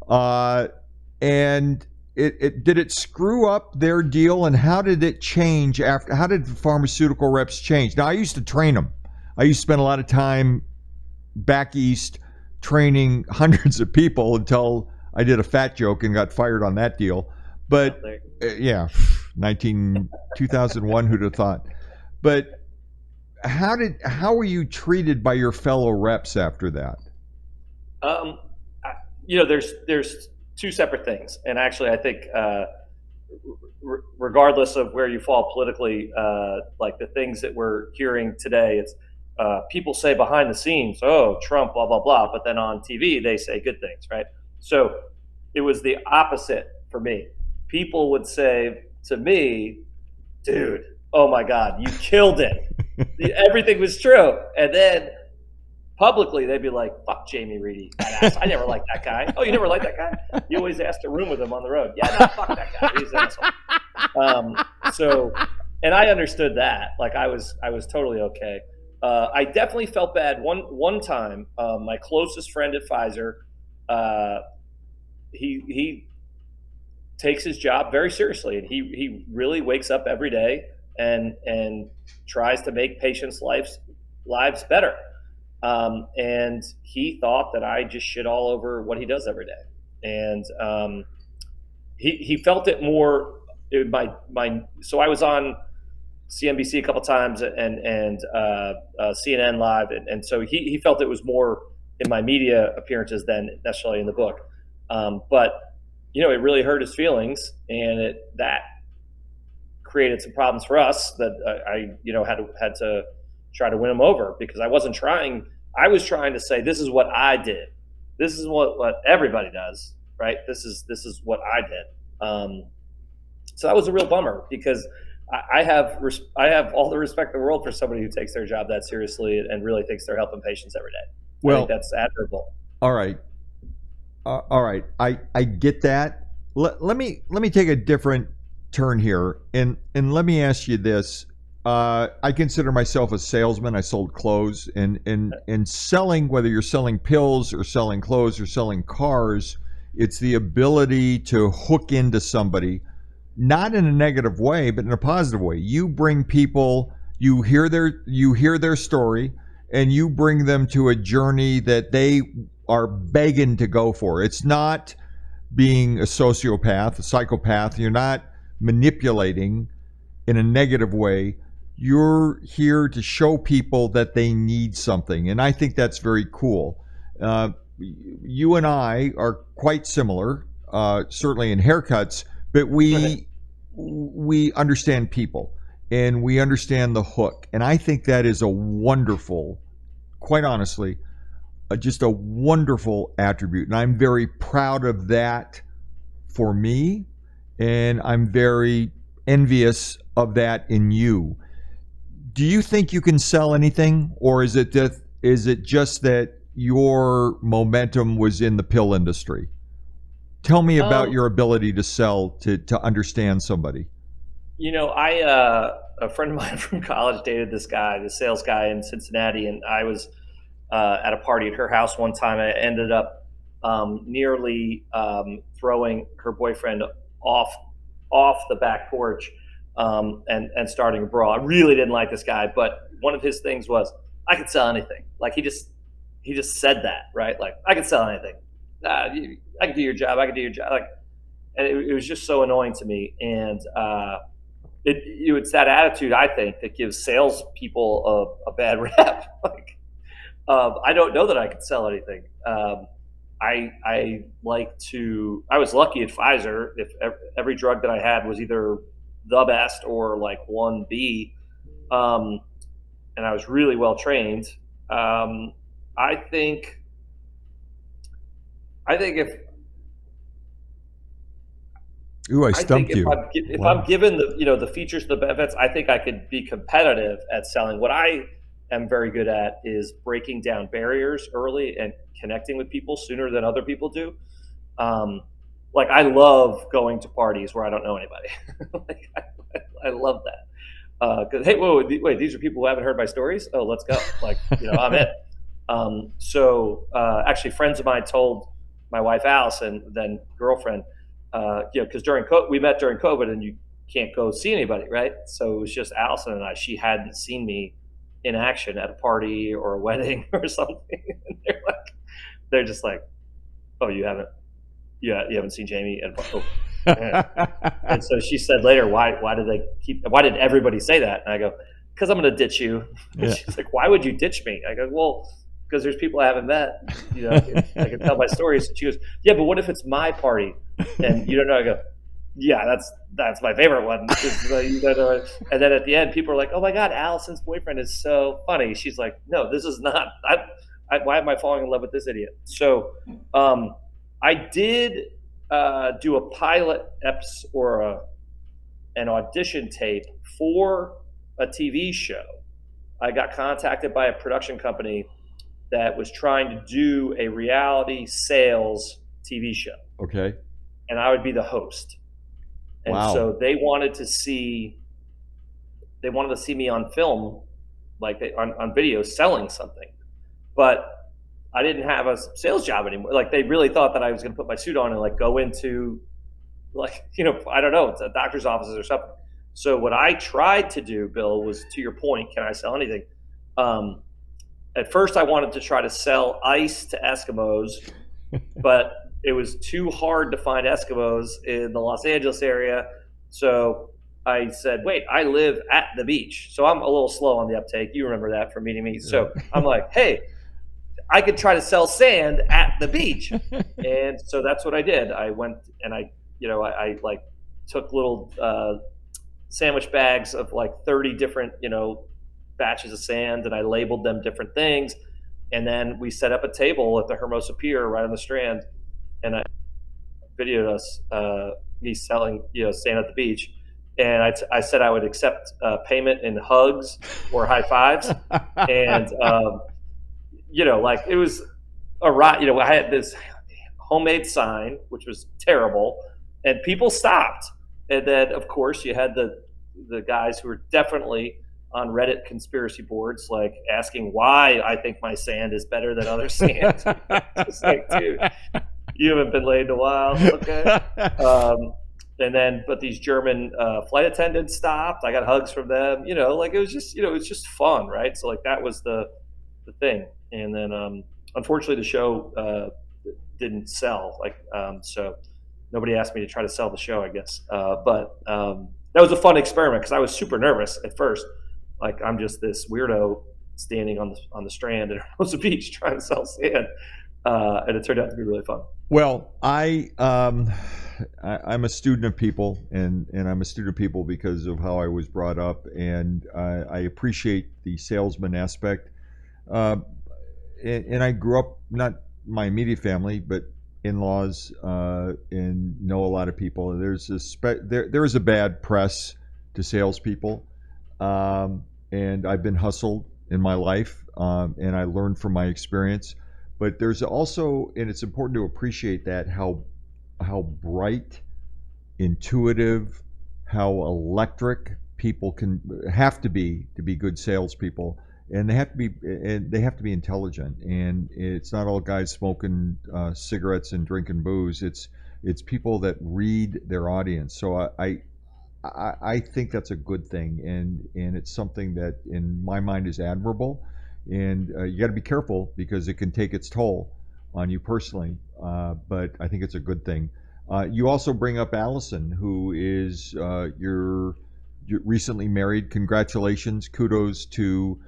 And did it screw up their deal, and how did it change after? How did the pharmaceutical reps change? Now, I used to train them. I used to spend a lot of time back east training hundreds of people until I did a fat joke and got fired on that deal. But yeah, 2001, who'd have thought? But how were you treated by your fellow reps after that?
There's two separate things, and actually, I think regardless of where you fall politically, like the things that we're hearing today, it's people say behind the scenes, oh, Trump, blah, blah, blah. But then on TV, they say good things, right? So it was the opposite for me. People would say to me, dude, oh my God, you killed it. Everything was true. And then publicly they'd be like, "Fuck Jamie Reidy, that ass. I never liked that guy." "Oh, you never liked that guy? You always asked to room with him on the road." "Yeah, no, fuck that guy. He's an asshole." So, and I understood that. Like I was totally okay. I definitely felt bad one time. My closest friend at Pfizer, he takes his job very seriously, and he really wakes up every day and tries to make patients' lives better. And he thought that I just shit all over what he does every day, and he felt it more in my. So I was on CNBC a couple times and CNN Live, and so he felt it was more in my media appearances than necessarily in the book. But it really hurt his feelings, and that created some problems for us that I had to try to win him over, because I wasn't trying. I was trying to say, this is what I did. This is what everybody does, right? This is what I did. So that was a real bummer, because I have all the respect in the world for somebody who takes their job that seriously and really thinks they're helping patients every day.
Well,
I think that's admirable.
All right. I get that. Let me take a different turn here, and let me ask you this. I consider myself a salesman. I sold clothes, and selling, whether you're selling pills or selling clothes or selling cars, it's the ability to hook into somebody, not in a negative way, but in a positive way. You bring people, you hear their story, and you bring them to a journey that they are begging to go for. It's not being a sociopath, a psychopath. You're not manipulating in a negative way. You're here to show people that they need something, and I think that's very cool. You and I are quite similar, certainly in haircuts, but we understand people, and we understand the hook, and I think that is a wonderful, quite honestly, just a wonderful attribute, and I'm very proud of that for me, and I'm very envious of that in you. Do you think you can sell anything, or is it just that your momentum was in the pill industry? Tell me about your ability to sell, to understand somebody.
A friend of mine from college dated this guy, the sales guy in Cincinnati, and I was at a party at her house one time. I ended up nearly throwing her boyfriend off the back porch and starting a brawl. I really didn't like this guy, but one of his things was, I could sell anything. Like he just said that, right? Like, I could sell anything. I can do your job. I can do your job. Like, and it was just so annoying to me. And it's that attitude, I think, that gives salespeople a bad rep. Like, I don't know that I could sell anything. I was lucky at Pfizer. If every drug that I had was either the best or like 1B, and I was really well trained. I think if
Ooh, I stumped you.
If I'm given the features, the benefits, I think I could be competitive at selling. What I am very good at is breaking down barriers early and connecting with people sooner than other people do. Like, I love going to parties where I don't know anybody. Like, I love that. Because, hey, wait, these are people who haven't heard my stories? Oh, let's go. Like, I'm in. So actually, friends of mine told my wife, Allison, then girlfriend, because we met during COVID, and you can't go see anybody, right? So it was just Allison and I. She hadn't seen me in action at a party or a wedding or something. And they're just like, oh, you haven't seen Jamie? And and so she said later, why did everybody say that? And I go, because I'm going to ditch you. Yeah. She's like, why would you ditch me? I go, well, because there's people I haven't met. I can tell my stories. And she goes, yeah, but what if it's my party and you don't know? I go, yeah, that's my favorite one. And then at the end, people are like, oh my God, Allison's boyfriend is so funny. She's like, no, this is not. Why am I falling in love with this idiot? So I did do a pilot or an audition tape for a TV show. I got contacted by a production company that was trying to do a reality sales TV show.
Okay.
And I would be the host. And
Wow.
so they wanted to see me on film, like on video selling something. But I didn't have a sales job anymore. Like they really thought that I was going to put my suit on and like go into like, I don't know, it's a doctor's offices or something. So what I tried to do, Bill, was to your point, can I sell anything? At first I wanted to try to sell ice to Eskimos, but it was too hard to find Eskimos in the Los Angeles area. So I said, wait, I live at the beach. So I'm a little slow on the uptake. You remember that from meeting me. So I'm like, hey, I could try to sell sand at the beach. And so that's what I did. I went and I like took little sandwich bags of like 30 different, batches of sand, and I labeled them different things. And then we set up a table at the Hermosa Pier right on the Strand, and I videoed us, me selling, sand at the beach. And I said I would accept payment in hugs or high fives. And, like it was a rot. I had this homemade sign, which was terrible, and people stopped. And then, of course, you had the guys who were definitely on Reddit conspiracy boards, like asking why I think my sand is better than other sand. It's like, dude, you haven't been laid in a while, okay? But these German flight attendants stopped. I got hugs from them. Like it was just fun, right? So like that was the thing. And then unfortunately the show didn't sell. So nobody asked me to try to sell the show, I guess. But that was a fun experiment because I was super nervous at first. Like I'm just this weirdo standing on the Strand at Hermosa Beach trying to sell sand, and it turned out to be really fun.
Well, I'm a student of people, and I'm a student of people because of how I was brought up, and I appreciate the salesman aspect. And I grew up, not my immediate family, but in-laws, and know a lot of people. There is a bad press to salespeople, and I've been hustled in my life, and I learned from my experience. But there's also, and it's important to appreciate that, how bright, intuitive, how electric people have to be good salespeople. And they have to be intelligent. And it's not all guys smoking cigarettes and drinking booze. It's people that read their audience. So I think that's a good thing, and it's something that in my mind is admirable. And you got to be careful because it can take its toll on you personally. But I think it's a good thing. You also bring up Allison, who is you're recently married. Congratulations, kudos to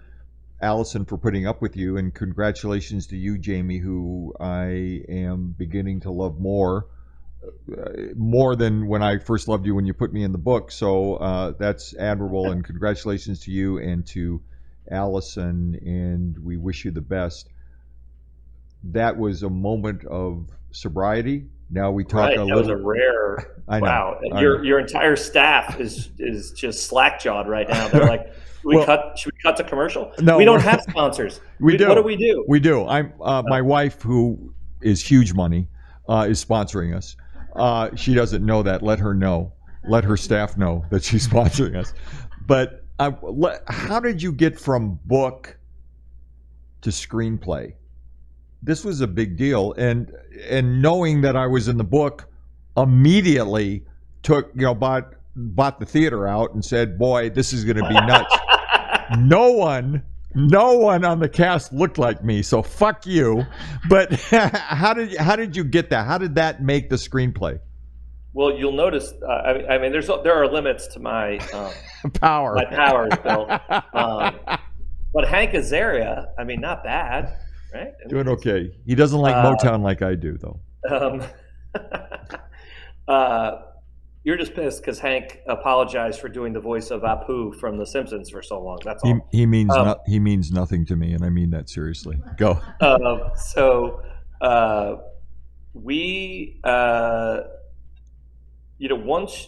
Allison for putting up with you, and congratulations to you, Jamie, who I am beginning to love more than when I first loved you when you put me in the book. So that's admirable, and congratulations to you and to Allison, and we wish you the best. That was a moment of sobriety. Now we talk a little.
That was a rare.
I know.
Wow, and your entire staff is just slack-jawed right now. They're like, should we cut to commercial?
No,
we don't have sponsors.
We do.
What do we do?
We do. My wife, who is huge money, is sponsoring us. She doesn't know that. Let her know. Let her staff know that she's sponsoring us. But how did you get from book to screenplay? This was a big deal, and knowing that I was in the book, immediately bought the theater out and said, "Boy, this is going to be nuts." No one on the cast looked like me, so fuck you. But how did you get that? How did that make the screenplay?
Well, you'll notice. I mean, there are limits to my
power.
My powers, Bill. But Hank Azaria, I mean, not bad, right?
Doing okay. He doesn't like Motown like I do, though.
You're just pissed because Hank apologized for doing the voice of Apu from The Simpsons for so long. That's all.
He means nothing to me, and I mean that seriously. Go.
We, once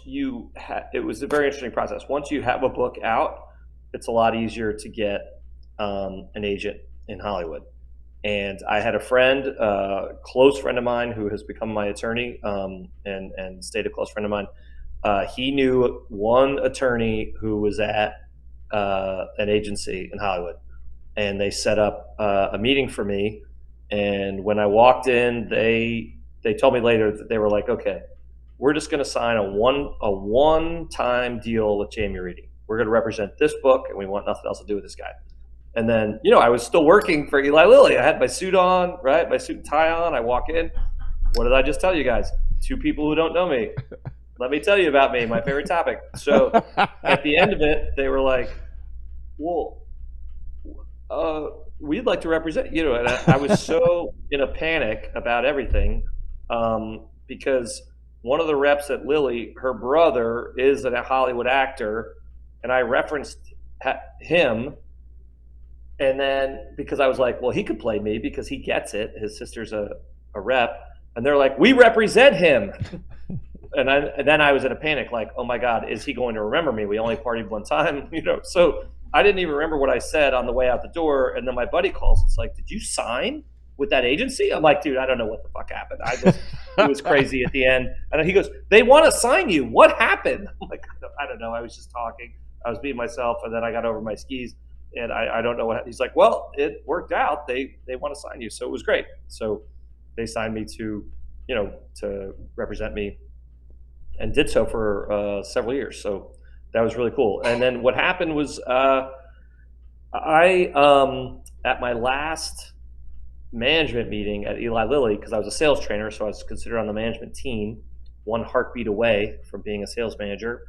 it was a very interesting process. Once you have a book out, it's a lot easier to get an agent in Hollywood. And I had a friend, close friend of mine who has become my attorney, and stayed a close friend of mine. He knew one attorney who was at an agency in Hollywood, and they set up a meeting for me. And when I walked in, they told me later that they were like, okay, we're just going to sign a one-time deal with Jamie Reidy. We're going to represent this book, and we want nothing else to do with this guy. And then, I was still working for Eli Lilly. I had my suit on, right? My suit and tie on. I walk in. What did I just tell you guys? 2 people who don't know me. Let me tell you about me, my favorite topic. So at the end of it, they were like, well, we'd like to represent you. And I was so in a panic about everything, because one of the reps at Lilly, her brother is a Hollywood actor, and I referenced him. And then because I was like, well, he could play me because he gets it. His sister's a rep. And they're like, we represent him. And then I was in a panic, like, oh my God, is he going to remember me? We only partied one time, So I didn't even remember what I said on the way out the door. And then my buddy calls. It's like, did you sign with that agency? I'm like, dude, I don't know what the fuck happened. It was crazy at the end. And he goes, they want to sign you. What happened? I'm like, I don't know. I was just talking. I was being myself. And then I got over my skis. And I don't know what. He's like, well, it worked out. They want to sign you. So it was great. So they signed me to represent me, and did so for several years. So that was really cool. And then what happened was I at my last management meeting at Eli Lilly, because I was a sales trainer, so I was considered on the management team, one heartbeat away from being a sales manager.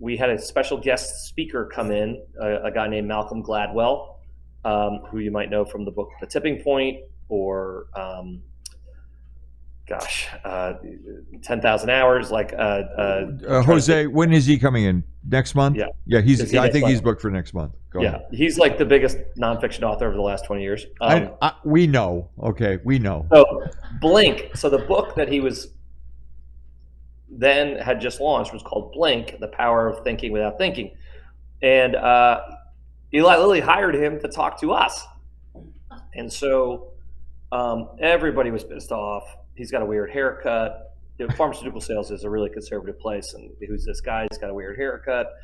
We had a special guest speaker come in, a guy named Malcolm Gladwell, who you might know from the book The Tipping Point, or 10,000 Hours.
Jose, when is he coming in? Next month?
Yeah.
I think he's booked for next month. Go ahead.
He's like the biggest nonfiction author over the last 20 years.
We know. Okay, we know.
So Blink. So the book that he had just launched was called Blink: The Power of Thinking Without Thinking. And Eli Lilly hired him to talk to us. And so everybody was pissed off. He's got a weird haircut. Pharmaceutical sales is a really conservative place. And who's this guy? He's got a weird haircut.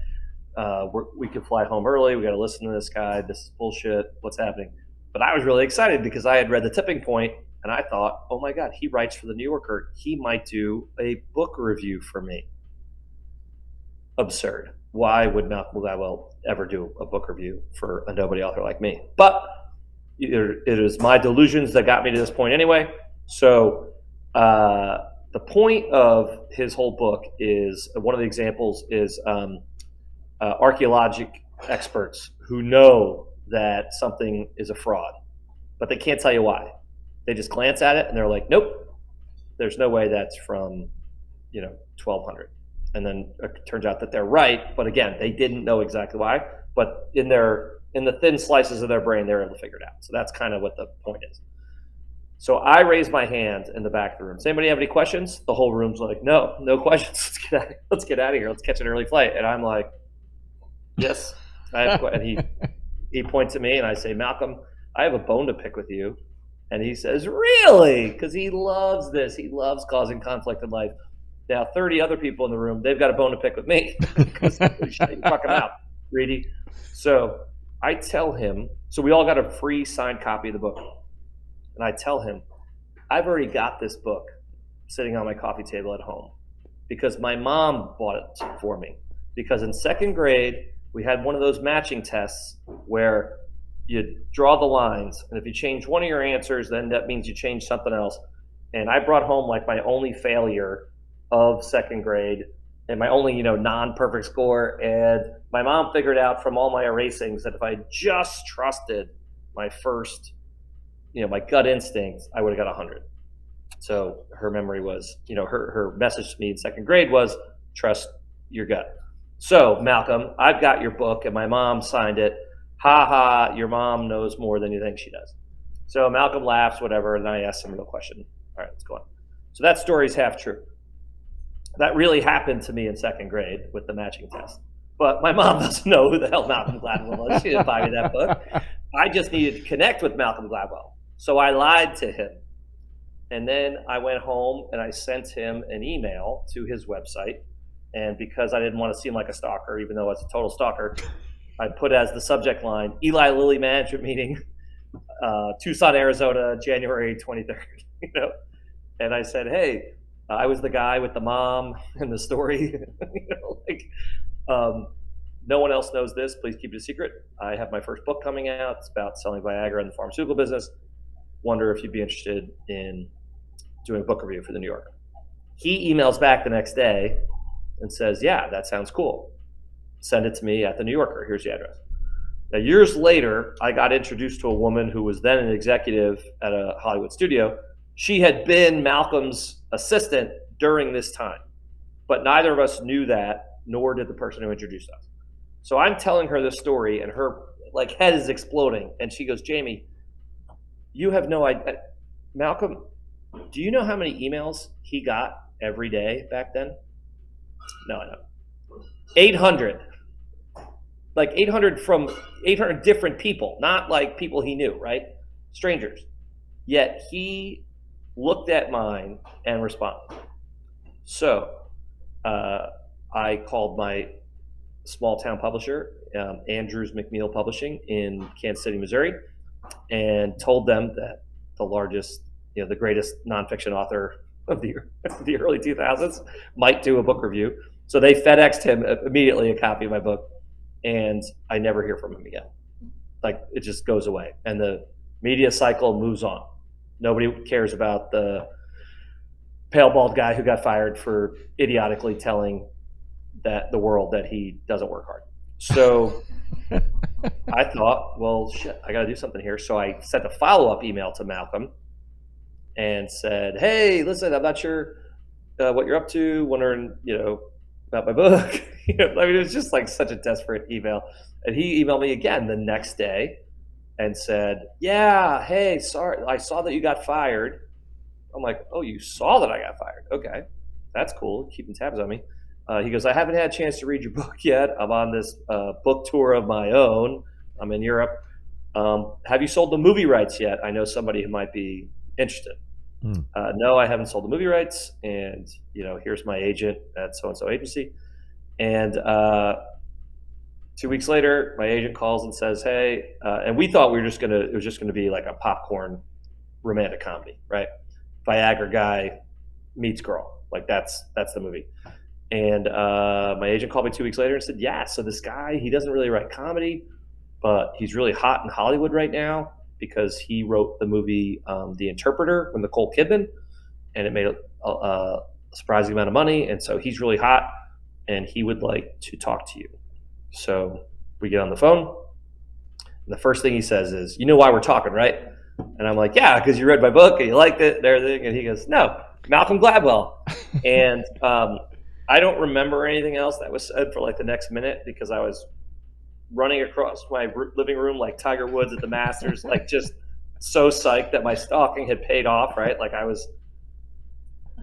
We could fly home early. We got to listen to this guy. This is bullshit. What's happening? But I was really excited because I had read The Tipping Point, and I thought, oh my God, he writes for the New Yorker. He might do a book review for me. Absurd. Why would Malcolm Gladwell ever do a book review for a nobody author like me? But it is my delusions that got me to this point anyway. So the point of his whole book is, one of the examples is archaeologic experts who know that something is a fraud, but they can't tell you why. They just glance at it and they're like, nope, there's no way that's from 1200. And then it turns out that they're right, but again, they didn't know exactly why. But in the thin slices of their brain, they're able to figure it out. So that's kind of what the point is. So I raised my hand in the back of the room. Does anybody have any questions? The whole room's like, no questions. Let's get out of here. Let's catch an early flight. And I'm like, yes. And he points at me, and I say, Malcolm, I have a bone to pick with you. And he says, really? Because he loves this. He loves causing conflict in life. Now, 30 other people in the room, they've got a bone to pick with me. Because shut your fucking mouth, Reidy. So I tell him, so we all got a free signed copy of the book. And I tell him, I've already got this book sitting on my coffee table at home because my mom bought it for me. Because in second grade, we had one of those matching tests where you draw the lines, and if you change one of your answers, then that means you change something else. And I brought home like my only failure of second grade and my only, non-perfect score. And my mom figured out from all my erasings that if I just trusted my first, my gut instincts, I would have got 100. So her memory was, her message to me in second grade was trust your gut. So Malcolm, I've got your book and my mom signed it. Ha ha, your mom knows more than you think she does. So Malcolm laughs, whatever, and then I ask him a real question. All right, let's go on. So that story's half true. That really happened to me in second grade with the matching test. But my mom doesn't know who the hell Malcolm Gladwell was. She didn't buy me that book. I just needed to connect with Malcolm Gladwell. So I lied to him. And then I went home and I sent him an email to his website. And because I didn't want to seem like a stalker, even though I was a total stalker, I put as the subject line, Eli Lilly management meeting, Tucson, Arizona, January 23rd. And I said, hey, I was the guy with the mom in the story. No one else knows this. Please keep it a secret. I have my first book coming out. It's about selling Viagra in the pharmaceutical business. Wonder if you'd be interested in doing a book review for the New Yorker. He emails back the next day and says, yeah, that sounds cool. Send it to me at the New Yorker. Here's the address. Now, years later, I got introduced to a woman who was then an executive at a Hollywood studio. She had been Malcolm's assistant during this time, but neither of us knew that, nor did the person who introduced us. So I'm telling her this story, and her head is exploding, and she goes, Jamie, you have no idea. Malcolm, do you know how many emails he got every day back then? No, I don't. 800. 800 from 800 different people, not like people he knew, right? Strangers. Yet he looked at mine and responded. So I called my small town publisher, Andrews McNeil Publishing in Kansas City, Missouri, and told them that the largest, the greatest nonfiction author of the early 2000s might do a book review. So they FedExed him immediately a copy of my book, and I never hear from him again. It just goes away, and the media cycle moves on. Nobody cares about the pale bald guy who got fired for idiotically telling the world that he doesn't work hard. So I thought, well, shit, I got to do something here. So I sent a follow-up email to Malcolm and said, hey, listen, I'm not sure what you're up to, wondering, about my book. It was just such a desperate email. And he emailed me again the next day and said, yeah, hey, sorry, I saw that you got fired. I'm like, oh, you saw that I got fired. Okay, that's cool, keeping tabs on me. He goes, I haven't had a chance to read your book yet. I'm on this book tour of my own. I'm in Europe. Have you sold the movie rights yet? I know somebody who might be interested. No, I haven't sold the movie rights. And, here's my agent at so-and-so agency. And 2 weeks later, my agent calls and says, hey, and we thought it was just going to be like a popcorn romantic comedy, right? Viagra guy meets girl. That's the movie. And my agent called me 2 weeks later and said, yeah, so this guy, he doesn't really write comedy, but he's really hot in Hollywood right now because he wrote the movie The Interpreter with Nicole Kidman, and it made a surprising amount of money. And so he's really hot, and he would like to talk to you. So we get on the phone, and the first thing he says is, you know why we're talking, right? And I'm like, yeah, because you read my book and you liked it and everything. And he goes, no, Malcolm Gladwell. And I don't remember anything else that was said for the next minute because I was running across my living room like Tiger Woods at the Masters, just so psyched that my stalking had paid off, right? I was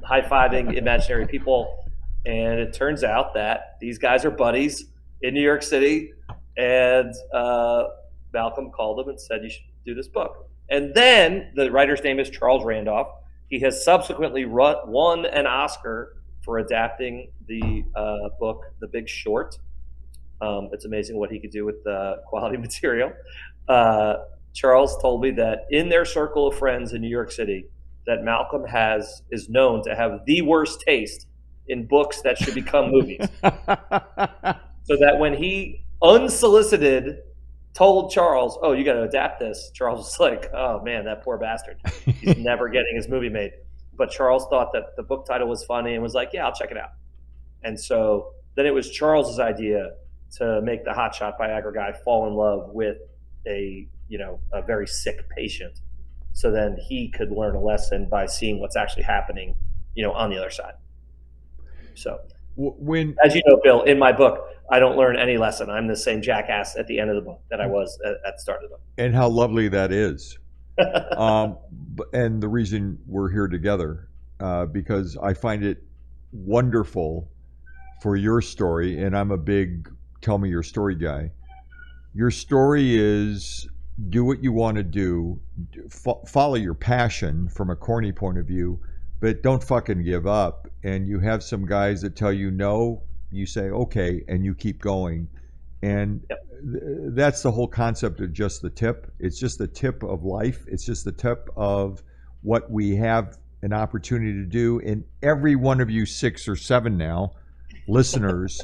high-fiving imaginary people. And it turns out that these guys are buddies in New York City. And Malcolm called him and said, you should do this book. And then the writer's name is Charles Randolph. He has subsequently won an Oscar for adapting the book, The Big Short. It's amazing what he could do with quality material. Charles told me that in their circle of friends in New York City, that Malcolm is known to have the worst taste in books that should become movies. So that when he unsolicited told Charles, oh, you got to adapt this, Charles was like, oh man, that poor bastard. He's never getting his movie made. But Charles thought that the book title was funny and was like, yeah, I'll check it out. And so then it was Charles's idea to make the hotshot Viagra guy fall in love with a very sick patient. So then he could learn a lesson by seeing what's actually happening, on the other side. So as you know, Bill, in my book, I don't learn any lesson. I'm the same jackass at the end of the book that I was at the start of the book.
And how lovely that is. And the reason we're here together, because I find it wonderful for your story, and I'm a big tell me your story guy. Your story is do what you want to do, follow your passion from a corny point of view, but don't fucking give up. And you have some guys that tell you no, you say okay, and you keep going. And that's the whole concept of Just the Tip. It's just the tip of life. It's just the tip of what we have an opportunity to do. And every one of you 6 or 7 now listeners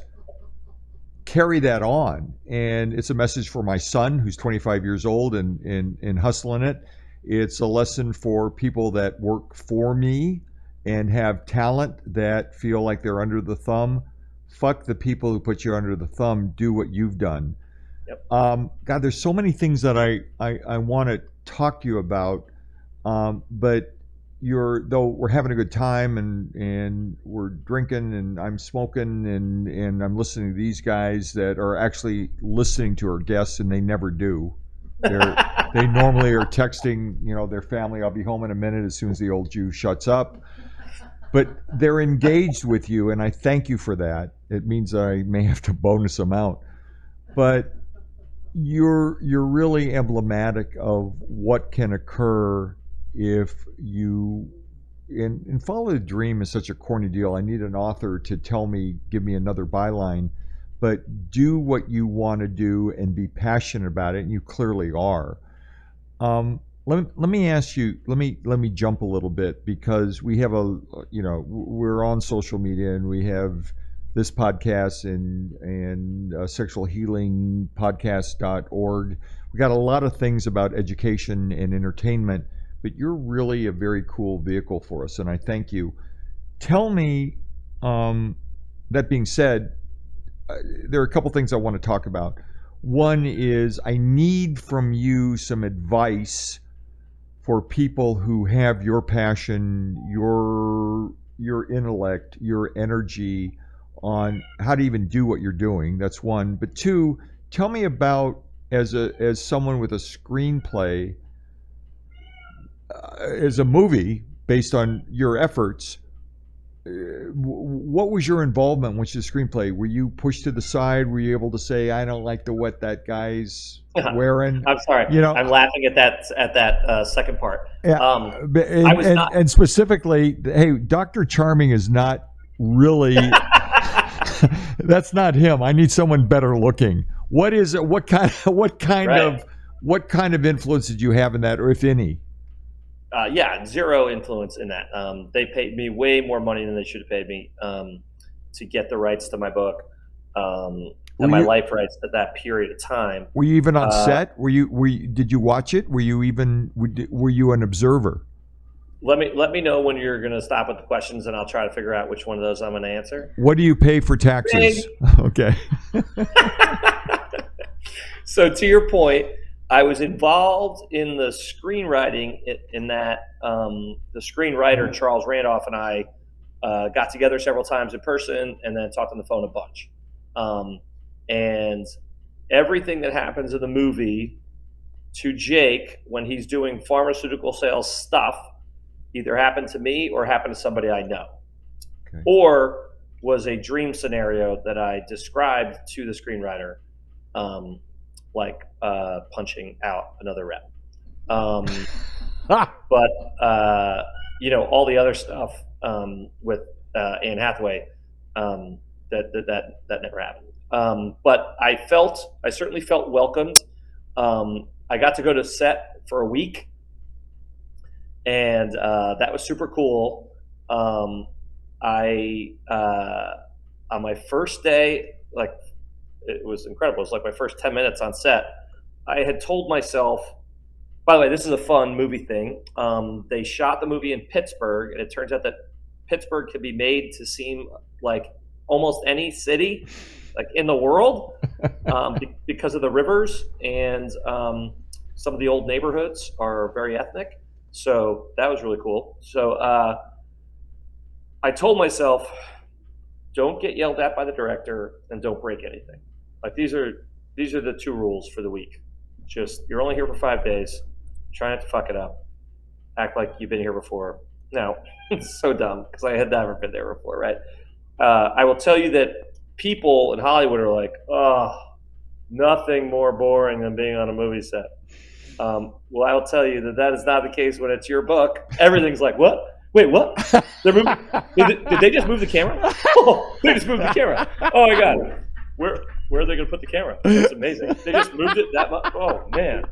carry that on. And it's a message for my son who's 25 years old and hustling it. It's a lesson for people that work for me and have talent that feel like they're under the thumb. Fuck the people who put you under the thumb. Do what you've done.
Yep.
God, there's so many things that I want to talk to you about, but though we're having a good time and we're drinking and I'm smoking and I'm listening to these guys that are actually listening to our guests, and they never do. They normally are texting, their family, I'll be home in a minute as soon as the old Jew shuts up. But they're engaged with you, and I thank you for that. It means I may have to bonus them out. But you're really emblematic of what can occur if you and follow the dream is such a corny deal. I need an author to give me another byline, but do what you want to do and be passionate about it, and you clearly are. Let me ask you. Let me jump a little bit, because we have we're on social media and we have this podcast and sexual healing podcast.org. We got a lot of things about education and entertainment, but you're really a very cool vehicle for us, and I thank you. Tell me, that being said, there are a couple things I want to talk about. One is I need from you some advice for people who have your passion, your intellect, your energy on how to even do what you're doing. That's one. But two, tell me about, as someone with a screenplay, as a movie based on your efforts, what was your involvement with the screenplay? Were you pushed to the side? Were you able to say, I don't like what that guy's wearing?
I'm sorry. I'm laughing at that second part.
Yeah. I was not. And specifically, hey, Dr. Charming is not really, that's not him. I need someone better looking. What is it? What kind of influence did you have in that, or if any?
Zero influence in that. They paid me way more money than they should have paid me to get the rights to my book and my life rights at that period of time.
Were you even on set? Did you watch it? Were you an observer?
Let me know when you're going to stop with the questions, and I'll try to figure out which one of those I'm going to answer.
What do you pay for taxes? Okay.
So to your point, I was involved in the screenwriting in that the screenwriter, Charles Randolph, and I got together several times in person and then talked on the phone a bunch. And everything that happens in the movie to Jake when he's doing pharmaceutical sales stuff either happened to me or happened to somebody I know. Okay. Or was a dream scenario that I described to the screenwriter, like punching out another rep. But all the other stuff with Anne Hathaway, that never happened. But I certainly felt welcomed. I got to go to set for a week, and that was super cool. On my first day, it was incredible. It was like my first 10 minutes on set. I had told myself, by the way, this is a fun movie thing. They shot the movie in Pittsburgh, and it turns out that Pittsburgh can be made to seem like almost any city in the world because of the rivers, and some of the old neighborhoods are very ethnic. So that was really cool. So I told myself, don't get yelled at by the director and don't break anything. These are the 2 rules for the week. Just, you're only here for 5 days. Try not to fuck it up. Act like you've been here before. No, it's so dumb because I had never been there before, right? I will tell you that people in Hollywood are like, oh, nothing more boring than being on a movie set. Well, I'll tell you that is not the case when it's your book. Everything's like, what? Wait, what? They're moving? Did they just move the camera? Oh, they just moved the camera. Oh my God. Where are they going to put the camera? That's amazing. They just moved it that much. Oh man,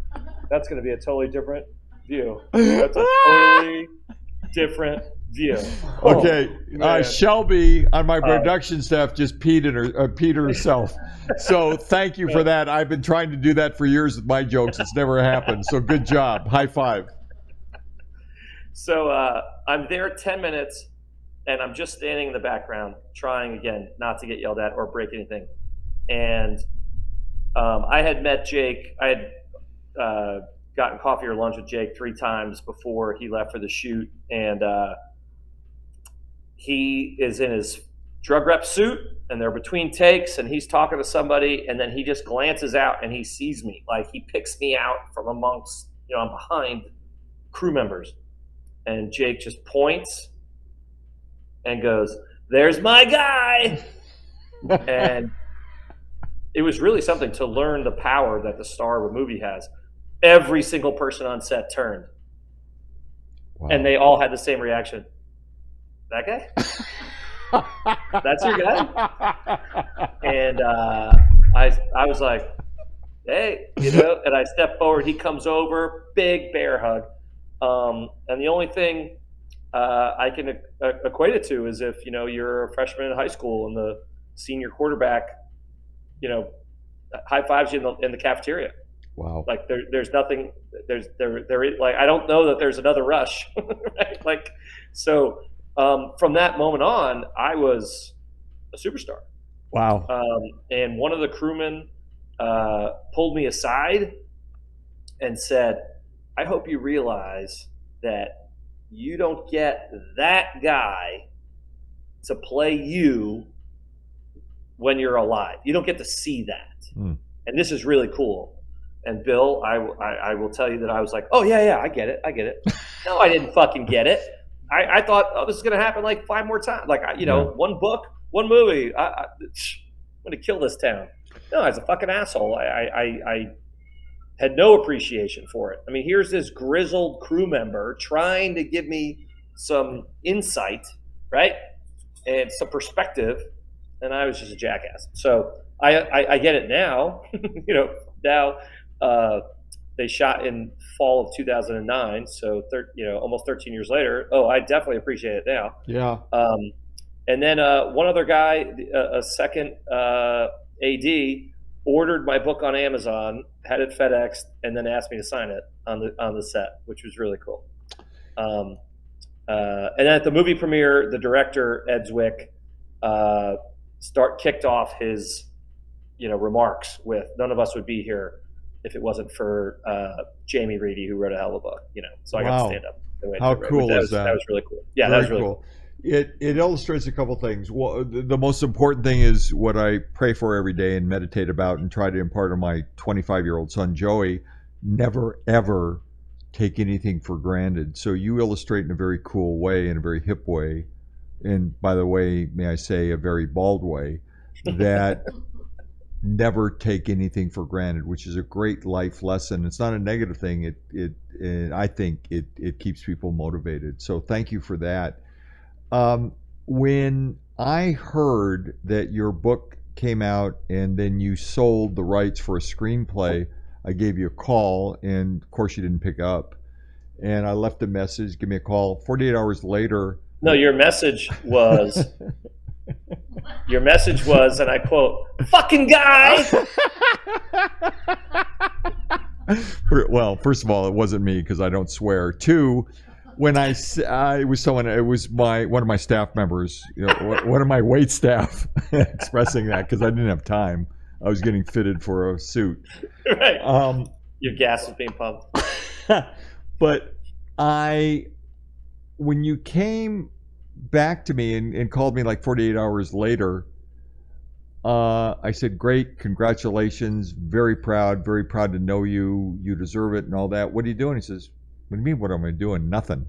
that's going to be a totally different view. That's a totally different view. Oh,
okay, Shelby on my production staff just peed herself. So thank you for that. I've been trying to do that for years with my jokes. It's never happened. So good job. High five.
So I'm there 10 minutes, and I'm just standing in the background, trying again not to get yelled at or break anything. And I had met Jake. I had gotten coffee or lunch with Jake 3 times before he left for the shoot, and he is in his drug rep suit, and they're between takes, and he's talking to somebody, and then he just glances out and he sees me. Like, he picks me out from amongst, I'm behind crew members. And Jake just points and goes, "There's my guy." And it was really something to learn the power that the star of a movie has. Every single person on set turned. Wow. And they all had the same reaction. That guy? That's your guy? And I was like, hey, and I step forward. He comes over, big bear hug. And the only thing I can equate it to is if, you're a freshman in high school and the senior quarterback, high fives you in the cafeteria.
Wow.
Like there's nothing, like, I don't know that there's another rush. Right? Like, so from that moment on, I was a superstar.
Wow.
And one of the crewmen pulled me aside and said, "I hope you realize that you don't get that guy to play you when you're alive. You don't get to see that. And this is really cool." And Bill, I will tell you that I was like, "Oh yeah, I get it. No, I didn't fucking get it. I thought, oh, this is going to happen like 5 more times. Like, one book, one movie. I'm going to kill this town. No, I was a fucking asshole. I had no appreciation for it. I mean, here's this grizzled crew member trying to give me some insight, right? And some perspective. And I was just a jackass. So I get it now. Now they shot in fall of 2009. So, almost 13 years later. Oh, I definitely appreciate it now.
Yeah.
And then one other guy, a second AD, ordered my book on Amazon, had it FedExed, and then asked me to sign it on the set, which was really cool. And then at the movie premiere, the director, Ed Zwick, kicked off his remarks with, "None of us would be here if it wasn't for Jamie Reidy, who wrote a hell of a book." So I got to stand up.
How cool is that?
That was really cool. Yeah,
Very
that was really
cool.
cool.
It illustrates a couple things. Well, the most important thing is what I pray for every day and meditate about and try to impart on my 25-year-old son, Joey: never, ever take anything for granted. So you illustrate in a very cool way, in a very hip way, and by the way, may I say, a very bald way, that never take anything for granted, which is a great life lesson. It's not a negative thing. I think it keeps people motivated. So thank you for that. When I heard that your book came out and then you sold the rights for a screenplay, I gave you a call, and of course you didn't pick up. And I left a message, give me a call. 48 hours later.
No, your message was, and I quote, "Fucking guy."
Well, first of all, it wasn't me because I don't swear. 2, when it was one of my staff members, one of my wait staff expressing that, because I didn't have time. I was getting fitted for a suit.
Right. Your gas was being pumped.
But when you came back to me and called me like 48 hours later, I said, "Great, congratulations, very proud to know you. You deserve it," and all that. "What are you doing?" He says, "What do you mean, what am I doing?" "Nothing."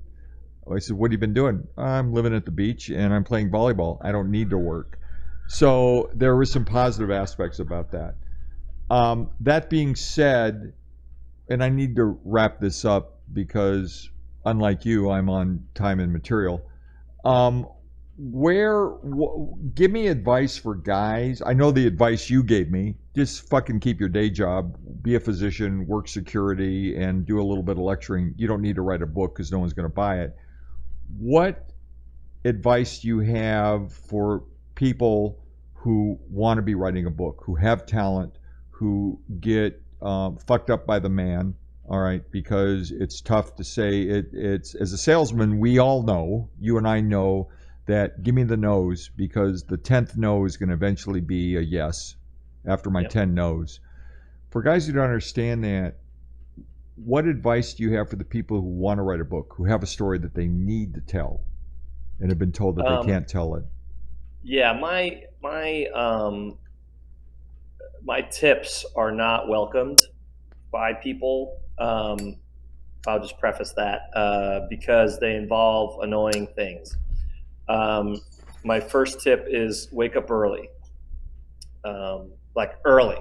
I said, "What have you been doing?" "I'm living at the beach and I'm playing volleyball. I don't need to work." So there were some positive aspects about that. That being said, and I need to wrap this up because, unlike you, I'm on time and material. Give me advice for guys. I know the advice you gave me. Just fucking keep your day job, be a physician, work security, and do a little bit of lecturing. You don't need to write a book because no one's going to buy it. What advice do you have for people who want to be writing a book, who have talent, who get fucked up by the man? All right, because it's tough to say. It's as a salesman, we all know, you and I know, that give me the no's, because the 10th no is going to eventually be a yes after my 10 no's. For guys who don't understand that, what advice do you have for the people who want to write a book, who have a story that they need to tell and have been told that they can't tell it?
Yeah, my tips are not welcomed by people. I'll just preface that because they involve annoying things. My first tip is wake up early, like early,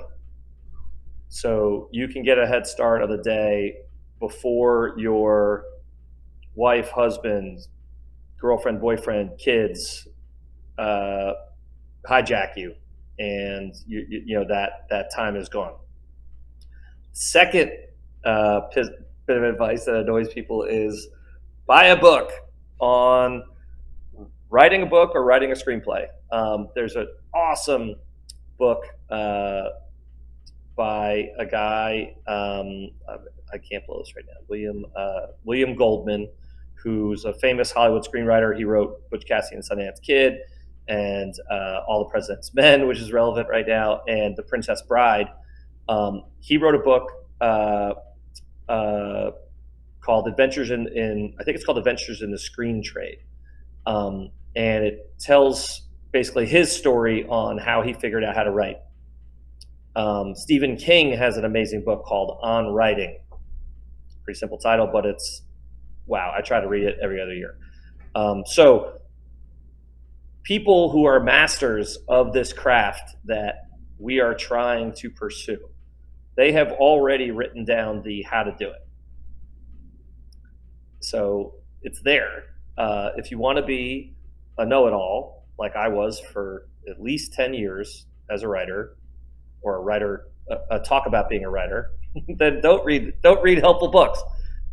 so you can get a head start of the day before your wife, husband, girlfriend, boyfriend, kids hijack you, and you know that time is gone. Second bit of advice that annoys people is buy a book on writing a book or writing a screenplay. There's an awesome book by a guy, I can't blow this right now, William Goldman, who's a famous Hollywood screenwriter. He wrote Butch Cassidy and the Sundance Kid and All the President's Men, which is relevant right now, and The Princess Bride. He wrote a book called Adventures I think it's called Adventures in the Screen Trade. And it tells basically his story on how he figured out how to write. Stephen King has an amazing book called On Writing. Pretty simple title, but it's, wow, I try to read it every other year. So people who are masters of this craft that we are trying to pursue, they have already written down the how to do it. So it's there. If you want to be a know-it-all, like I was for at least 10 years as a writer, or a writer, talk about being a writer, then don't read helpful books.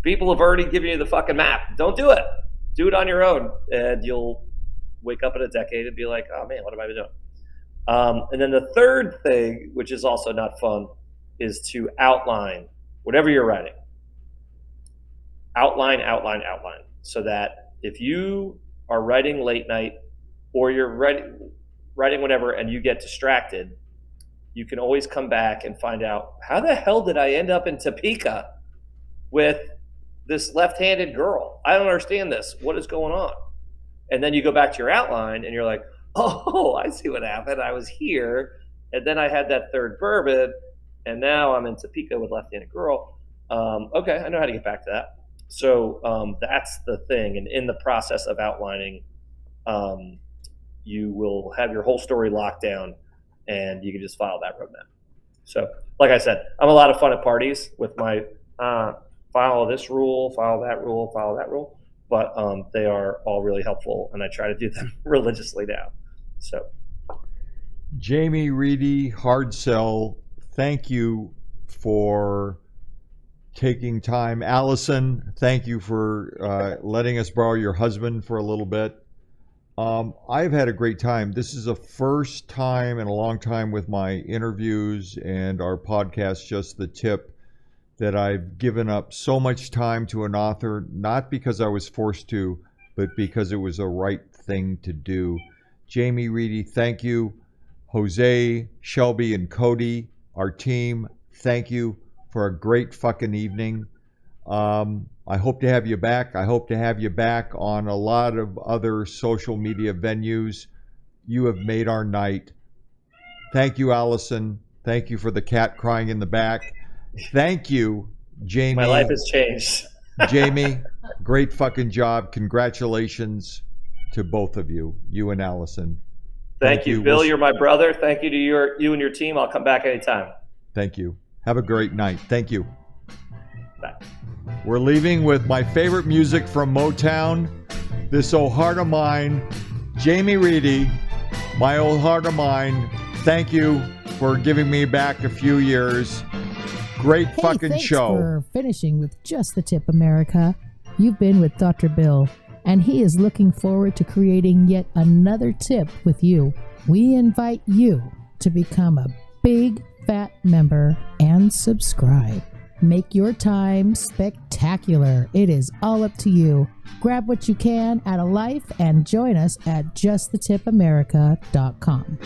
People have already given you the fucking map. Don't do it. Do it on your own, and you'll wake up in a decade and be like, oh man, what have I been doing? And then the third thing, which is also not fun, is to outline whatever you're writing. Outline, so that if you are writing late night or you're writing whatever and you get distracted, you can always come back and find out, how the hell did I end up in Topeka with this left-handed girl? I don't understand this. What is going on? And then you go back to your outline and you're like, oh, I see what happened. I was here, and then I had that third bourbon, and now I'm in Topeka with left-handed girl. Okay, I know how to get back to that. So that's the thing. And in the process of outlining, you will have your whole story locked down, and you can just follow that roadmap. So, like I said, I'm a lot of fun at parties with my follow this rule, follow that rule, follow that rule. But they are all really helpful, and I try to do them religiously now. So,
Jamie Reidy, hard sell. Thank you for taking time. Allison, thank you for letting us borrow your husband for a little bit. I've had a great time. This is the first time in a long time with my interviews and our podcast, Just the Tip, that I've given up so much time to an author, not because I was forced to, but because it was a right thing to do. Jamie Reidy, thank you. Jose, Shelby, and Cody, our team, thank you for a great fucking evening. I hope to have you back. I hope to have you back on a lot of other social media venues. You have made our night. Thank you, Allison. Thank you for the cat crying in the back. Thank you, Jamie.
My life has changed.
Jamie, great fucking job. Congratulations to both of you, you and Allison.
Thank you, Bill. You're my brother. Thank you to you and your team. I'll come back anytime.
Thank you. Have a great night. Thank you.
Bye.
We're leaving with my favorite music from Motown. This old heart of mine, Jamie Reidy, my old heart of mine. Thank you for giving me back a few years. Great fucking
thanks
show.
For finishing with Just the Tip America. You've been with Dr. Bill, and he is looking forward to creating yet another tip with you. We invite you to become a big fat member and subscribe. Make your time spectacular. It is all up to you. Grab what you can out of life and join us at justthetipamerica.com.